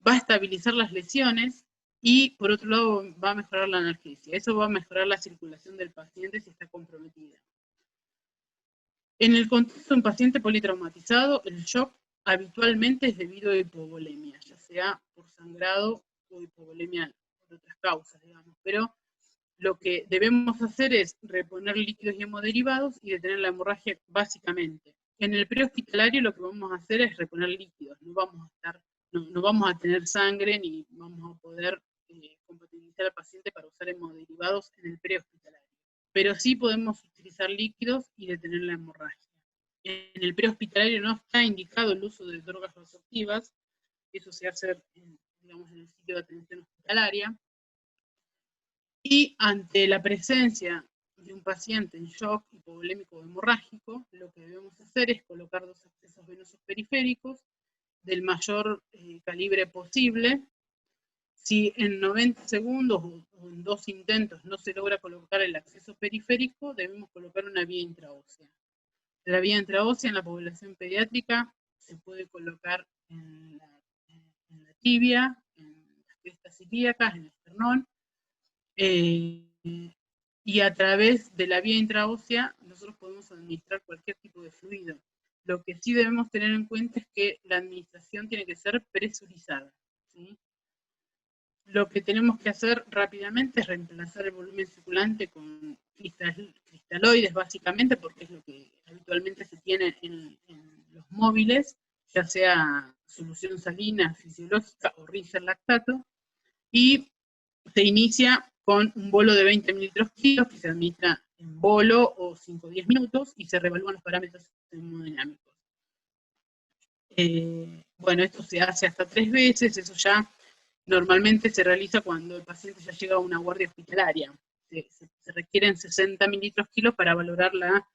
va a estabilizar las lesiones y, por otro lado, va a mejorar la analgesia. Eso va a mejorar la circulación del paciente si está comprometida. En el contexto de un paciente politraumatizado, el shock habitualmente es debido a hipovolemia, ya sea por sangrado o hipovolemia por otras causas, digamos. Pero lo que debemos hacer es reponer líquidos y hemoderivados y detener la hemorragia básicamente. En el prehospitalario lo que vamos a hacer es reponer líquidos, no vamos a tener sangre ni vamos a poder compatibilizar al paciente para usar hemoderivados en el prehospitalario. Pero sí podemos utilizar líquidos y detener la hemorragia. En el prehospitalario no está indicado el uso de drogas vasoactivas, eso se hace digamos, en el sitio de atención hospitalaria. Y ante la presencia de un paciente en shock hipovolémico o hemorrágico, lo que debemos hacer es colocar 2 accesos venosos periféricos del mayor calibre posible. Si en 90 segundos o en 2 intentos no se logra colocar el acceso periférico, debemos colocar una vía intraósea. La vía intraósea en la población pediátrica se puede colocar en la tibia, en las crestas ilíacas, en el esternón, y a través de la vía intraósea nosotros podemos administrar cualquier tipo de fluido. Lo que sí debemos tener en cuenta es que la administración tiene que ser presurizada, ¿sí? Lo que tenemos que hacer rápidamente es reemplazar el volumen circulante con cristaloides, básicamente, porque es lo que habitualmente se tiene en los móviles, ya sea solución salina fisiológica o Ringer lactato, y se inicia con un bolo de 20 mililitros kilos que se administra en bolo o 5 o 10 minutos y se revalúan los parámetros hemodinámicos. Bueno, esto se hace hasta 3 veces, eso ya normalmente se realiza cuando el paciente ya llega a una guardia hospitalaria. Se requieren 60 mililitros kilos para valorar la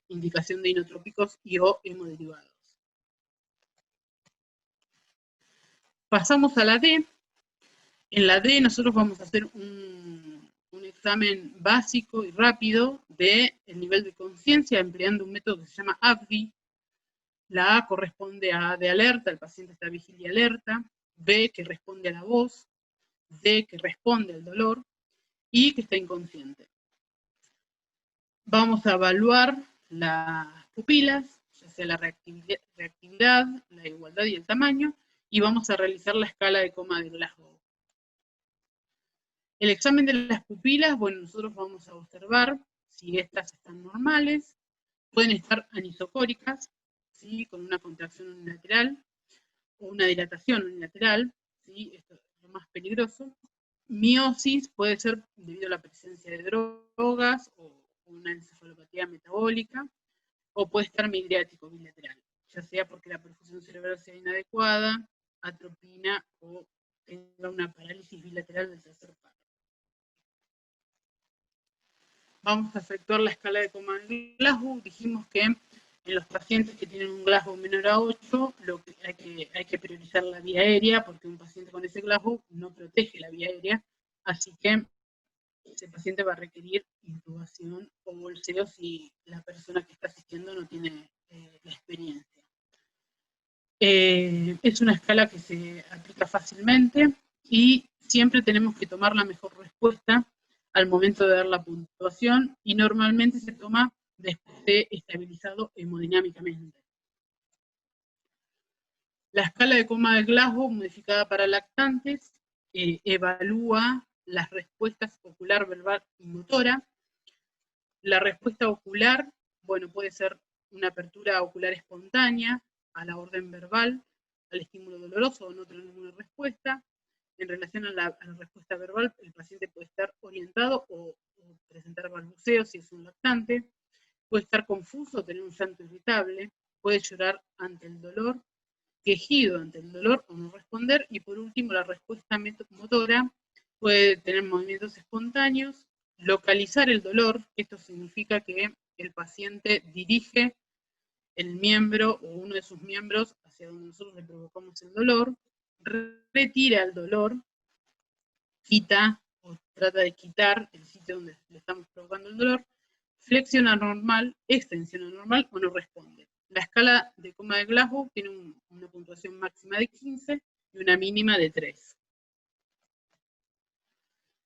indicación de inotrópicos y o hemoderivados. Pasamos a la D. En la D nosotros vamos a hacer un examen básico y rápido del nivel de conciencia empleando un método que se llama ABDI. La A corresponde a de alerta, el paciente está vigilia alerta. B que responde a la voz. D que responde al dolor. Y que está inconsciente. Vamos a evaluar las pupilas, ya sea la reactividad, la igualdad y el tamaño, y vamos a realizar la escala de coma de Glasgow. El examen de las pupilas, bueno, nosotros vamos a observar si estas están normales, pueden estar anisocóricas, ¿sí? Con una contracción unilateral, o una dilatación unilateral, ¿sí? Esto es lo más peligroso. Miosis puede ser debido a la presencia de drogas, o una encefalopatía metabólica, o puede estar midriático bilateral, ya sea porque la perfusión cerebral sea inadecuada, atropina, o tenga una parálisis bilateral del tercer paro. Vamos a efectuar la escala de coma de Glasgow. Dijimos que en los pacientes que tienen un Glasgow menor a 8, hay que priorizar la vía aérea, porque un paciente con ese Glasgow no protege la vía aérea, así que ese paciente va a requerir intubación o bolseo si la persona que está asistiendo no tiene la experiencia. Es una escala que se aplica fácilmente y siempre tenemos que tomar la mejor respuesta al momento de dar la puntuación, y normalmente se toma después de estabilizado hemodinámicamente. La escala de coma de Glasgow, modificada para lactantes, evalúa las respuestas ocular, verbal y motora. La respuesta ocular, bueno, puede ser una apertura ocular espontánea a la orden verbal, al estímulo doloroso o no tener ninguna respuesta. En relación a la respuesta verbal, el paciente puede estar orientado o presentar balbuceo si es un lactante, puede estar confuso, tener un llanto irritable, puede llorar ante el dolor, quejido ante el dolor o no responder, y por último la respuesta motora puede tener movimientos espontáneos, localizar el dolor, esto significa que el paciente dirige el miembro o uno de sus miembros hacia donde nosotros le provocamos el dolor, retira el dolor, quita o trata de quitar el sitio donde le estamos provocando el dolor, flexión anormal, extensión anormal o no responde. La escala de coma de Glasgow tiene una puntuación máxima de 15 y una mínima de 3.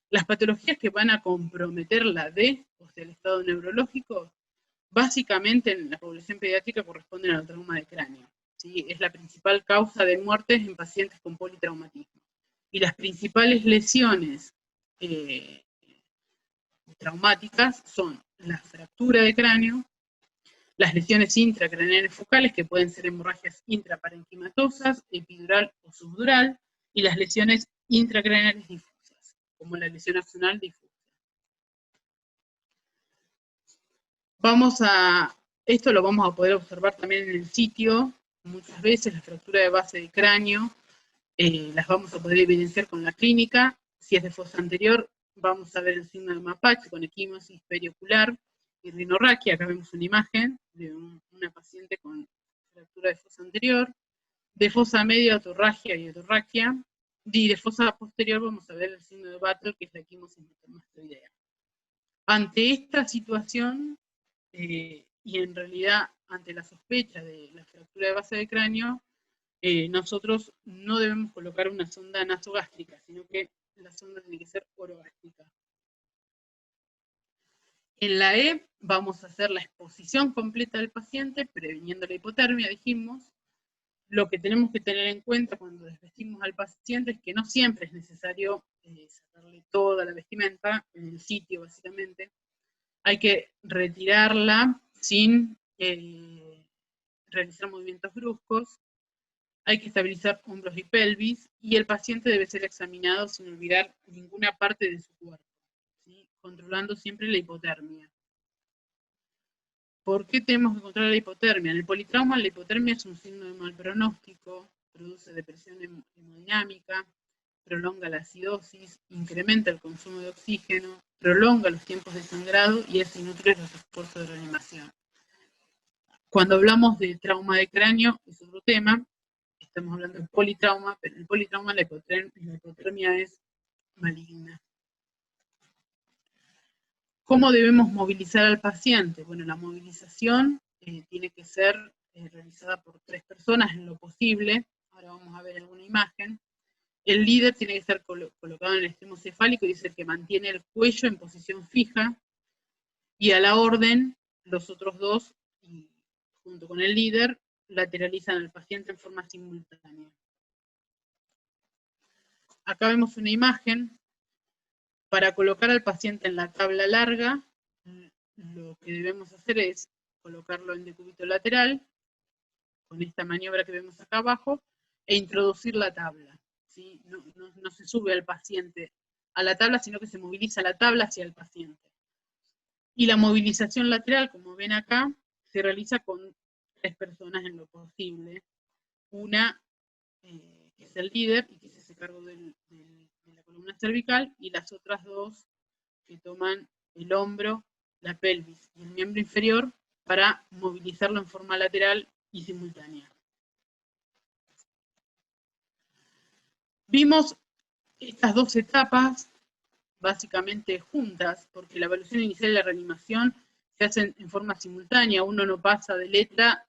Las patologías que van a comprometer la D, o sea, el estado neurológico, básicamente en la población pediátrica corresponden al trauma de cráneo, ¿sí? Es la principal causa de muertes en pacientes con politraumatismo. Y las principales lesiones traumáticas son la fractura de cráneo, las lesiones intracraneales focales, que pueden ser hemorragias intraparenquimatosas, epidural o subdural, y las lesiones intracraneales difusas, como la lesión axonal difusa. Esto lo vamos a poder observar también en el sitio. Muchas veces la fractura de base de cráneo las vamos a poder evidenciar con la clínica. Si es de fosa anterior, vamos a ver el signo de mapache con equimosis periocular y rinorraquia. Acá vemos una imagen de una paciente con fractura de fosa anterior. De fosa media, otorragia y otorraquia. Y de fosa posterior vamos a ver el signo de Battle, que es la equimosis mastoidea. Ante esta situación, y en realidad ante la sospecha de la fractura de base de cráneo, nosotros no debemos colocar una sonda nasogástrica, sino que la sonda tiene que ser orogástrica. En la E vamos a hacer la exposición completa del paciente, previniendo la hipotermia, dijimos. Lo que tenemos que tener en cuenta cuando desvestimos al paciente es que no siempre es necesario sacarle toda la vestimenta, en el sitio básicamente. Hay que retirarla sin realizar movimientos bruscos. Hay que estabilizar hombros y pelvis, y el paciente debe ser examinado sin olvidar ninguna parte de su cuerpo, ¿sí? Controlando siempre la hipotermia. ¿Por qué tenemos que controlar la hipotermia? En el politrauma la hipotermia es un signo de mal pronóstico, produce depresión hemodinámica, prolonga la acidosis, incrementa el consumo de oxígeno, prolonga los tiempos de sangrado y es inútil los esfuerzos de reanimación. Cuando hablamos de trauma de cráneo, es otro tema, estamos hablando de politrauma, pero en el politrauma la hipotermia es maligna. ¿Cómo debemos movilizar al paciente? Bueno, la movilización tiene que ser realizada por 3 personas en lo posible. Ahora vamos a ver alguna imagen. El líder tiene que estar colocado en el extremo cefálico y es el que mantiene el cuello en posición fija. Y a la orden, los otros 2, junto con el líder, lateralizan al paciente en forma simultánea. Acá vemos una imagen. Para colocar al paciente en la tabla larga, lo que debemos hacer es colocarlo en decúbito lateral, con esta maniobra que vemos acá abajo, e introducir la tabla, ¿sí? No se sube al paciente a la tabla, sino que se moviliza la tabla hacia el paciente. Y la movilización lateral, como ven acá, se realiza con 3 personas en lo posible. Una que es el líder y que se hace cargo de la columna cervical, y las otras 2 que toman el hombro, la pelvis y el miembro inferior para movilizarlo en forma lateral y simultánea. Vimos estas 2 etapas básicamente juntas, porque la evaluación inicial y la reanimación se hacen en forma simultánea. Uno no pasa de letra,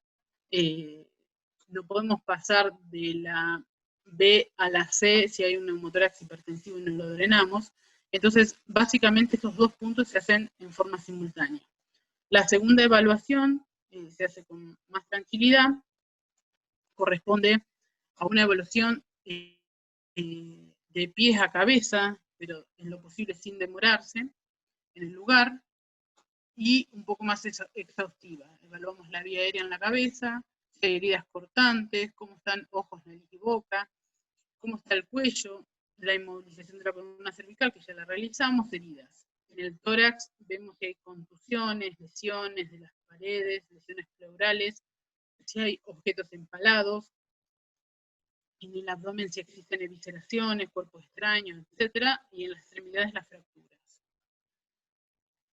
no podemos pasar de la B a la C si hay un neumotórax hipertensivo y no lo drenamos. Entonces, básicamente estos 2 puntos se hacen en forma simultánea. La segunda evaluación se hace con más tranquilidad, corresponde a una evaluación de pies a cabeza, pero en lo posible sin demorarse en el lugar, y un poco más exhaustiva. Evaluamos la vía aérea en la cabeza, si hay heridas cortantes, cómo están ojos, nariz y boca, cómo está el cuello, la inmovilización de la columna cervical, que ya la realizamos, heridas. En el tórax vemos que hay contusiones, lesiones de las paredes, lesiones pleurales, si hay objetos empalados, en el abdomen si existen evisceraciones, cuerpos extraños, etc., y en las extremidades las fracturas.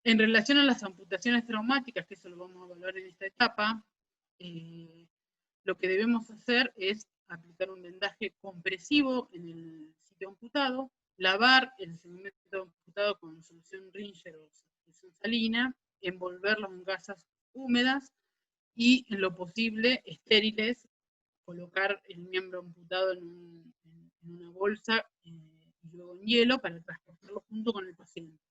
En relación a las amputaciones traumáticas, que eso lo vamos a evaluar en esta etapa, lo que debemos hacer es aplicar un vendaje compresivo en el sitio amputado, lavar el segmento amputado con solución Ringer o solución salina, envolverlo en gasas húmedas y, en lo posible, estériles, colocar el miembro amputado en una bolsa y luego en hielo para transportarlo junto con el paciente.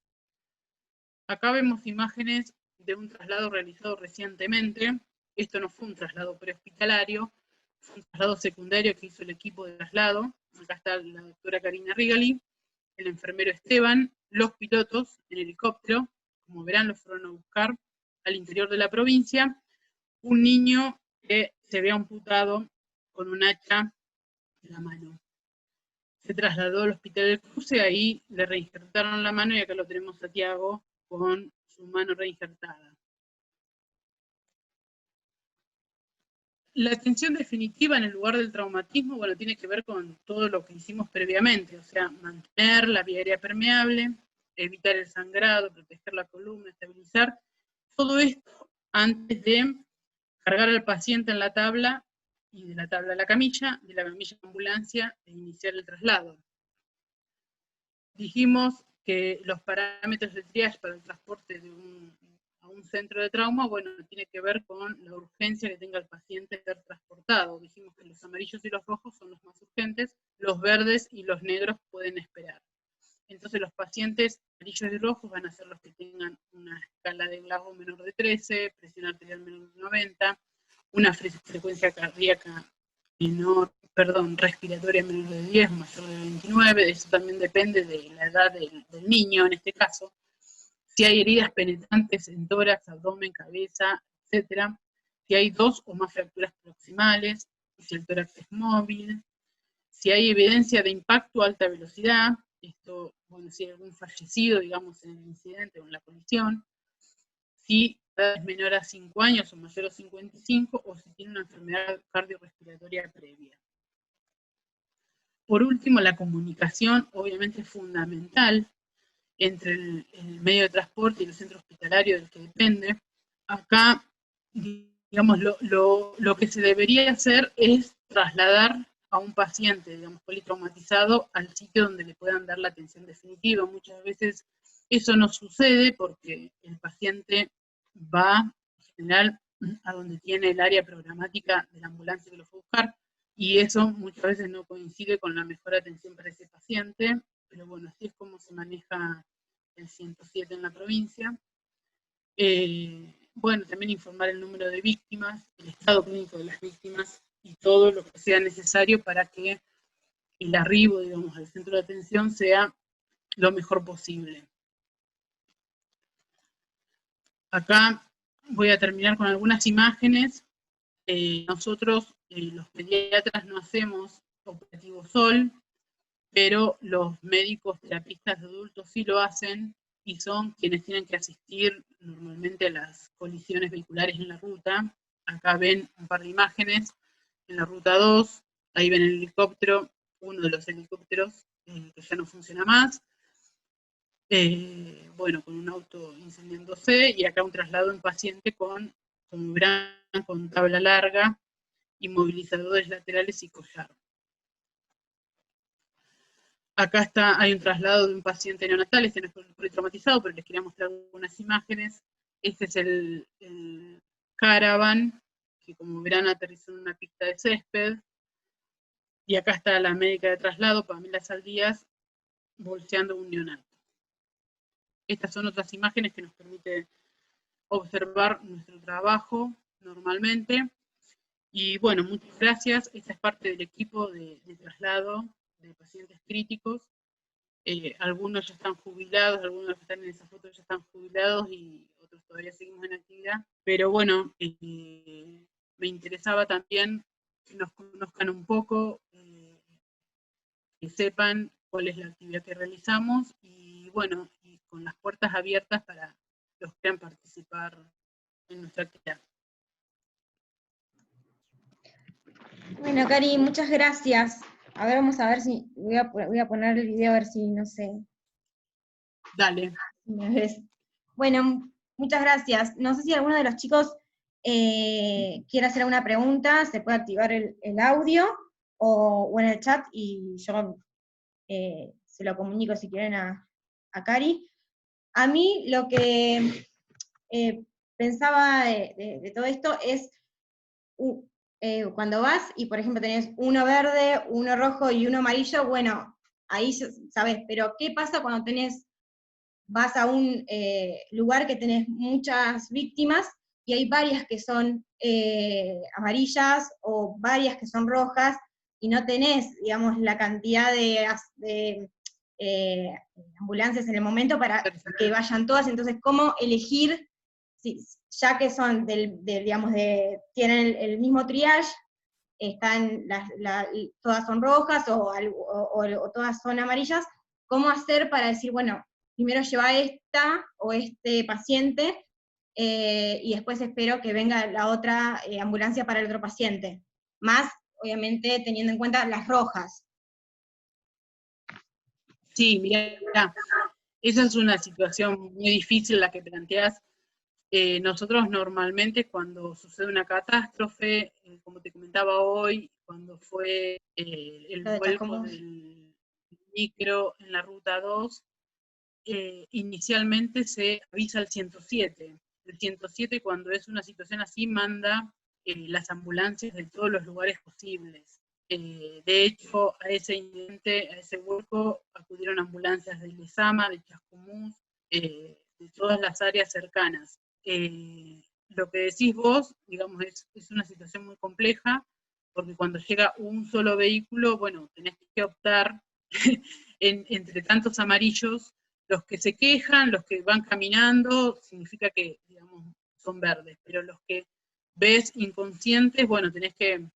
Acá vemos imágenes de un traslado realizado recientemente. Esto no fue un traslado prehospitalario, fue un traslado secundario que hizo el equipo de traslado. Acá está la doctora Karina Rigali, el enfermero Esteban los pilotos en helicóptero, como verán, los fueron a buscar al interior de la provincia, un niño que se había amputado con un hacha en la mano. Se trasladó al hospital del Cruce, ahí le reinjertaron la mano y acá lo tenemos a Tiago con su mano reinjertada. La atención definitiva en el lugar del traumatismo, bueno, tiene que ver con todo lo que hicimos previamente, o sea, mantener la vía aérea permeable, evitar el sangrado, proteger la columna, estabilizar, todo esto antes de cargar al paciente en la tabla y de la tabla a la camilla, de la camilla a la ambulancia e iniciar el traslado. Dijimos que los parámetros de triage para el transporte a un centro de trauma, bueno, tiene que ver con la urgencia que tenga el paciente de ser transportado. Dijimos que los amarillos y los rojos son los más urgentes, los verdes y los negros pueden esperar. Entonces los pacientes amarillos y rojos van a ser los que tengan una escala de Glasgow menor de 13, presión arterial menor de 90, una frecuencia cardíaca menor, respiratoria menor de 10, mayor de 29, eso también depende de la edad del niño en este caso. Si hay heridas penetrantes en tórax, abdomen, cabeza, etc. Si hay 2 o más fracturas proximales, si el tórax es móvil, si hay evidencia de impacto a alta velocidad, esto, bueno, si hay algún fallecido, digamos, en el incidente o en la colisión, si la edad es menor a 5 años o mayor a 55, o si tiene una enfermedad cardiorrespiratoria previa. Por último, la comunicación obviamente es fundamental entre el medio de transporte y el centro hospitalario del que depende. Acá, digamos, lo que se debería hacer es trasladar a un paciente, digamos, politraumatizado al sitio donde le puedan dar la atención definitiva. Muchas veces eso no sucede porque el paciente va, en general, a donde tiene el área programática de la ambulancia que lo fue a buscar, y eso muchas veces no coincide con la mejor atención para ese paciente, pero bueno, así es como se maneja el 107 en la provincia. Bueno, también informar el número de víctimas, el estado clínico de las víctimas y todo lo que sea necesario para que el arribo, digamos, al centro de atención sea lo mejor posible. Acá voy a terminar con algunas imágenes. Nosotros, los pediatras, no hacemos operativo SOL, pero los médicos terapistas de adultos sí lo hacen y son quienes tienen que asistir normalmente a las colisiones vehiculares en la ruta. Acá ven un par de imágenes en la ruta 2, ahí ven el helicóptero, uno de los helicópteros que ya no funciona más, bueno, con un auto incendiándose, y acá un traslado en paciente con tabla larga, inmovilizadores laterales y collar. Acá hay un traslado de un paciente neonatal, este no es politraumatizado, pero les quería mostrar algunas imágenes. Este es el Caravan, que como verán aterrizó en una pista de césped. Y acá está la médica de traslado, Pamela Saldías, bolseando un neonato. Estas son otras imágenes que nos permiten observar nuestro trabajo normalmente. Y bueno, muchas gracias. Esta es parte del equipo de traslado de pacientes críticos. Algunos ya están jubilados, algunos que están en esa foto ya están jubilados y otros todavía seguimos en actividad. Pero bueno, me interesaba también que nos conozcan un poco, que sepan cuál es la actividad que realizamos y bueno, y con las puertas abiertas para los que quieran participar en nuestra actividad. Bueno, Cari, muchas gracias. A ver, vamos a ver si, voy a poner el video a ver si, no sé. Dale. Si me ves. Bueno, muchas gracias. No sé si alguno de los chicos quiere hacer alguna pregunta, se puede activar el audio o en el chat y yo se lo comunico si quieren a Cari. A mí lo que pensaba de todo esto es cuando vas y por ejemplo tenés uno verde, uno rojo y uno amarillo, bueno, ahí sabés, pero ¿qué pasa cuando vas a un lugar que tenés muchas víctimas y hay varias que son amarillas o varias que son rojas y no tenés, digamos, la cantidad de ambulancias en el momento para que vayan todas, entonces, ¿cómo elegir, ya que son digamos, tienen el mismo triage, están todas son rojas o todas son amarillas, cómo hacer para decir, bueno, primero lleva esta o este paciente, y después espero que venga la otra ambulancia para el otro paciente? Más, obviamente, teniendo en cuenta las rojas. Sí, mirá, esa es una situación muy difícil la que planteas. Nosotros normalmente cuando sucede una catástrofe, como te comentaba hoy, cuando fue el vuelco del micro en la ruta 2, inicialmente se avisa al 107. El 107, cuando es una situación así, manda las ambulancias de todos los lugares posibles. De hecho, a ese incidente, a ese vuelco, acudieron ambulancias de Lezama, de Chascomús, de todas las áreas cercanas. Lo que decís vos, digamos, es una situación muy compleja, porque cuando llega un solo vehículo, bueno, tenés que optar entre tantos amarillos. Los que se quejan, los que van caminando, significa que, digamos, son verdes, pero los que ves inconscientes, bueno, tenés que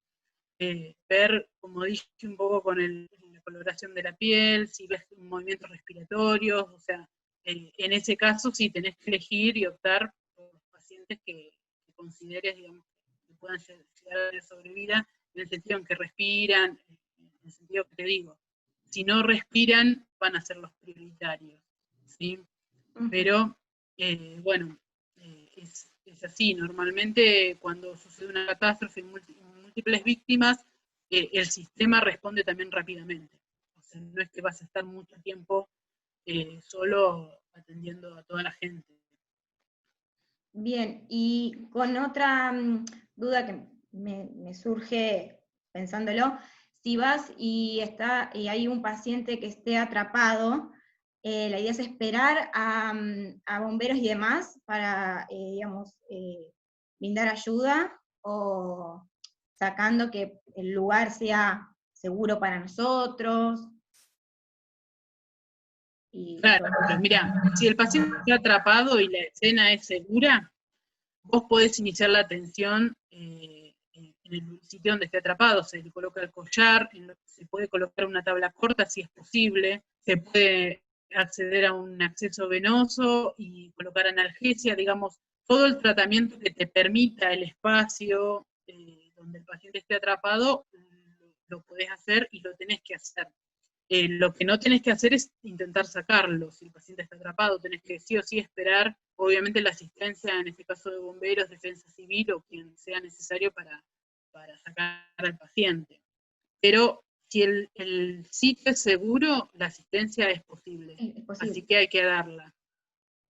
ver, como dije, un poco con la coloración de la piel, si ves movimientos respiratorios, o sea, en ese caso sí tenés que elegir y optar por los pacientes que consideres, digamos, que puedan llegar a tener sobrevida, en el sentido en que respiran, en el sentido que te digo, si no respiran, van a ser los prioritarios, ¿sí? Pero, bueno, es así. Normalmente cuando sucede una catástrofe y múltiples víctimas, el sistema responde también rápidamente. O sea, no es que vas a estar mucho tiempo solo atendiendo a toda la gente. Bien, y con otra duda que me surge pensándolo, si vas y hay un paciente que esté atrapado, la idea es esperar a bomberos y demás para, digamos, brindar ayuda, o sacando que el lugar sea seguro para nosotros. Claro, pero mira, si el paciente está atrapado y la escena es segura, vos podés iniciar la atención en el sitio donde esté atrapado. Se le coloca el collar, se puede colocar una tabla corta si es posible, se puede acceder a un acceso venoso y colocar analgesia, digamos, todo el tratamiento que te permita el espacio donde el paciente esté atrapado, lo podés hacer y lo tenés que hacer. Lo que no tenés que hacer es intentar sacarlo. Si el paciente está atrapado, tenés que sí o sí esperar, obviamente, la asistencia, en este caso de bomberos, defensa civil o quien sea necesario para sacar al paciente. Pero si el sitio es seguro, la asistencia es posible. Es posible. Así que hay que darla.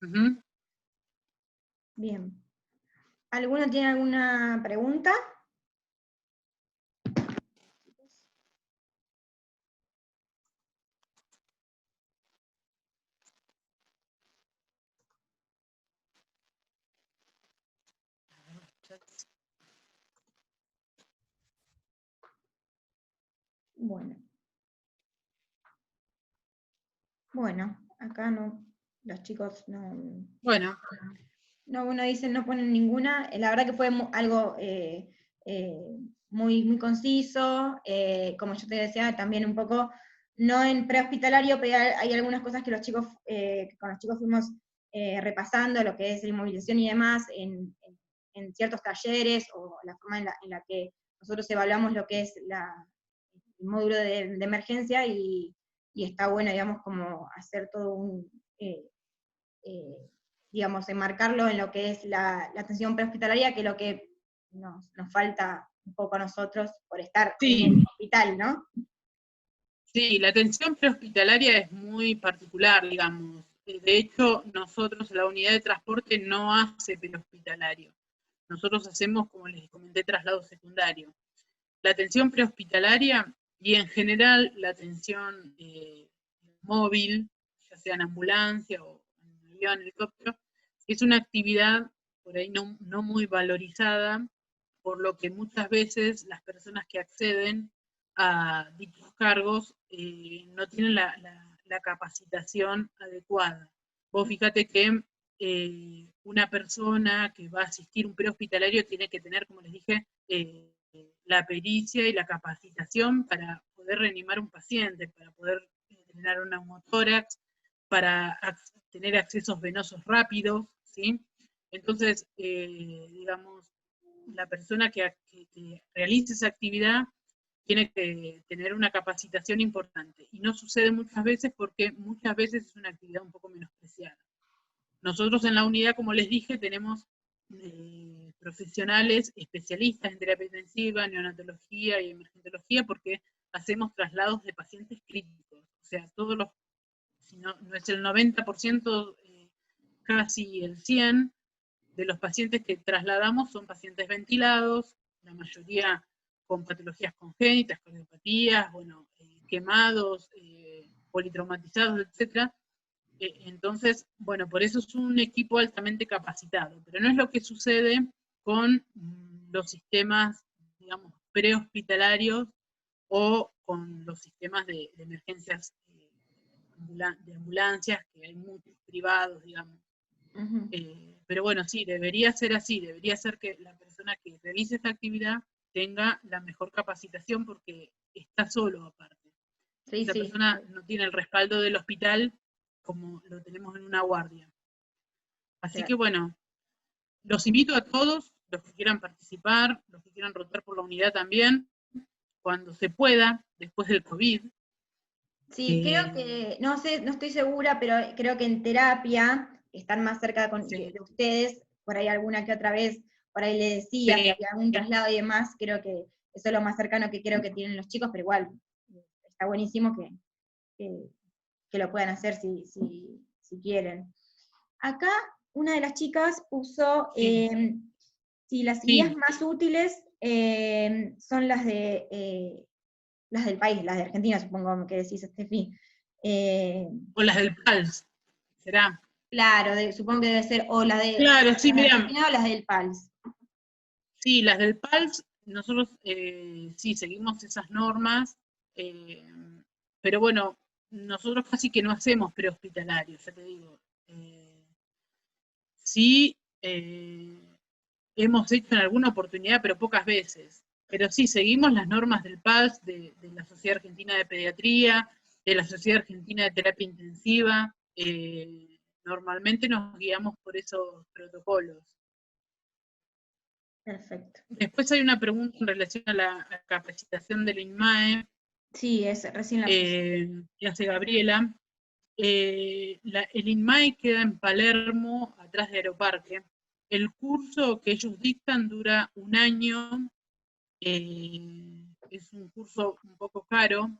Uh-huh. Bien. ¿Alguno tiene alguna pregunta? Bueno, acá no, los chicos no. Bueno. No dicen, no ponen ninguna. La verdad que fue algo muy, muy conciso. Como yo te decía, también un poco, no en prehospitalario, pero hay algunas cosas que con los chicos fuimos repasando, lo que es la inmovilización y demás, en ciertos talleres, o la forma en la que nosotros evaluamos lo que es el módulo de emergencia, y está bueno, digamos, como hacer todo un... digamos, enmarcarlo en lo que es la atención prehospitalaria, que es lo que nos falta un poco a nosotros por estar en el hospital, ¿no? Sí, la atención prehospitalaria es muy particular, digamos. De hecho, nosotros, la unidad de transporte no hace prehospitalario. Nosotros hacemos, como les comenté, traslado secundario. La atención prehospitalaria y en general la atención móvil, ya sea en ambulancia o en avión, helicóptero, es una actividad por ahí no muy valorizada, por lo que muchas veces las personas que acceden a dichos cargos no tienen la la capacitación adecuada. Vos fíjate que una persona que va a asistir a un prehospitalario tiene que tener, como les dije, la pericia y la capacitación para poder reanimar un paciente, para poder tener un neumotórax, para tener accesos venosos rápidos, ¿sí? Entonces, digamos, la persona que realice esa actividad tiene que tener una capacitación importante. Y no sucede muchas veces porque muchas veces es una actividad un poco menospreciada. Nosotros en la unidad, como les dije, tenemos profesionales especialistas en terapia intensiva, neonatología y emergentología, porque hacemos traslados de pacientes críticos. O sea, todos los, si no es el 90%, casi el 100% de los pacientes que trasladamos son pacientes ventilados, la mayoría con patologías congénitas, cardiopatías, bueno, quemados, politraumatizados, etc. Entonces, bueno, por eso es un equipo altamente capacitado, pero no es lo que sucede con los sistemas, digamos, prehospitalarios o con los sistemas de emergencias de ambulancias, que hay muchos privados, digamos. Ujú. Pero bueno, sí, debería ser así, debería ser que la persona que realice esta actividad tenga la mejor capacitación porque está solo aparte. Sí, Esa sí. persona no tiene el respaldo del hospital como lo tenemos en una guardia. Así Claro. que bueno, los invito a todos, los que quieran participar, los que quieran rotar por la unidad también, cuando se pueda, después del COVID. Sí, creo que, no sé, no estoy segura, pero creo que en terapia están más cerca Sí. de ustedes, por ahí alguna que otra vez, por ahí le decía, si Sí. había algún traslado y demás, creo que eso es lo más cercano que creo que tienen los chicos, pero igual, está buenísimo que lo puedan hacer si quieren. Acá una de las chicas puso si las guías Sí. más útiles son las del país, las de Argentina, supongo que decís, Estefi. O las del PALS, será. Claro, supongo que debe ser o las Claro, sí, las de mirá. Argentina o las del PALS. Sí, las del PALS, nosotros sí seguimos esas normas, pero bueno, nosotros casi que no hacemos prehospitalarios, ya te digo. Sí, hemos hecho en alguna oportunidad, pero pocas veces. Pero sí, seguimos las normas del PALS, de la Sociedad Argentina de Pediatría, de la Sociedad Argentina de Terapia Intensiva. Normalmente nos guiamos por esos protocolos. Perfecto. Después hay una pregunta en relación a la capacitación del INMAE, Sí, recién la puse. que hace Gabriela. El INMAE queda en Palermo, atrás de Aeroparque. El curso que ellos dictan dura 1 año, es un curso un poco caro.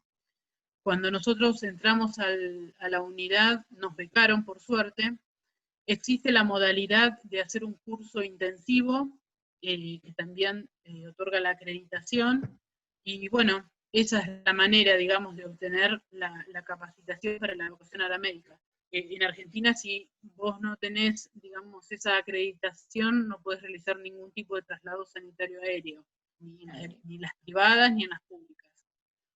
Cuando nosotros entramos a la unidad, nos becaron, por suerte. Existe la modalidad de hacer un curso intensivo, que también otorga la acreditación, y bueno, esa es la manera, digamos, de obtener la capacitación para la vocación a la médica. En Argentina, si vos no tenés, digamos, esa acreditación, no podés realizar ningún tipo de traslado sanitario aéreo, ni en las privadas ni en las públicas.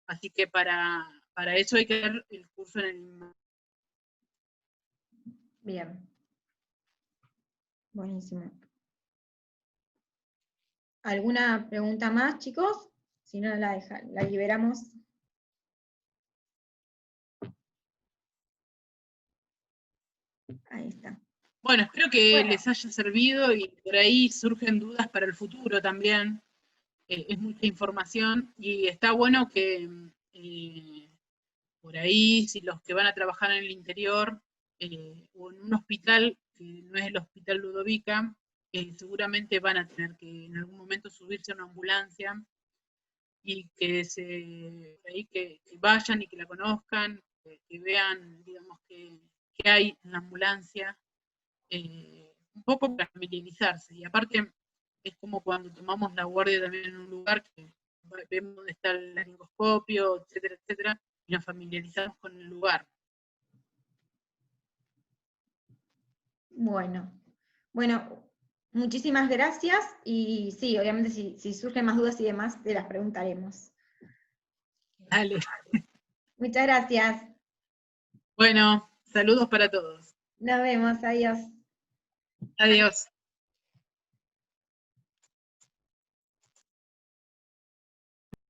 Así que para eso hay que hacer el curso en el INMAE. Bien. Buenísimo. ¿Alguna pregunta más, chicos? Si no, la liberamos. Ahí está. Bueno, espero que Bueno. les haya servido y por ahí surgen dudas para el futuro también. Es mucha información y está bueno que por ahí, si los que van a trabajar en el interior o en un hospital, que no es el Hospital Ludovica, seguramente van a tener que en algún momento subirse a una ambulancia y que vayan y que la conozcan, que vean, digamos, qué hay en la ambulancia, un poco para familiarizarse. Y aparte, es como cuando tomamos la guardia también en un lugar que vemos dónde está el laringoscopio, etcétera, etcétera, y nos familiarizamos con el lugar. Bueno, muchísimas gracias y sí, obviamente si surgen más dudas y demás, te las preguntaremos. Dale. Muchas gracias. Bueno, saludos para todos. Nos vemos, adiós. Adiós.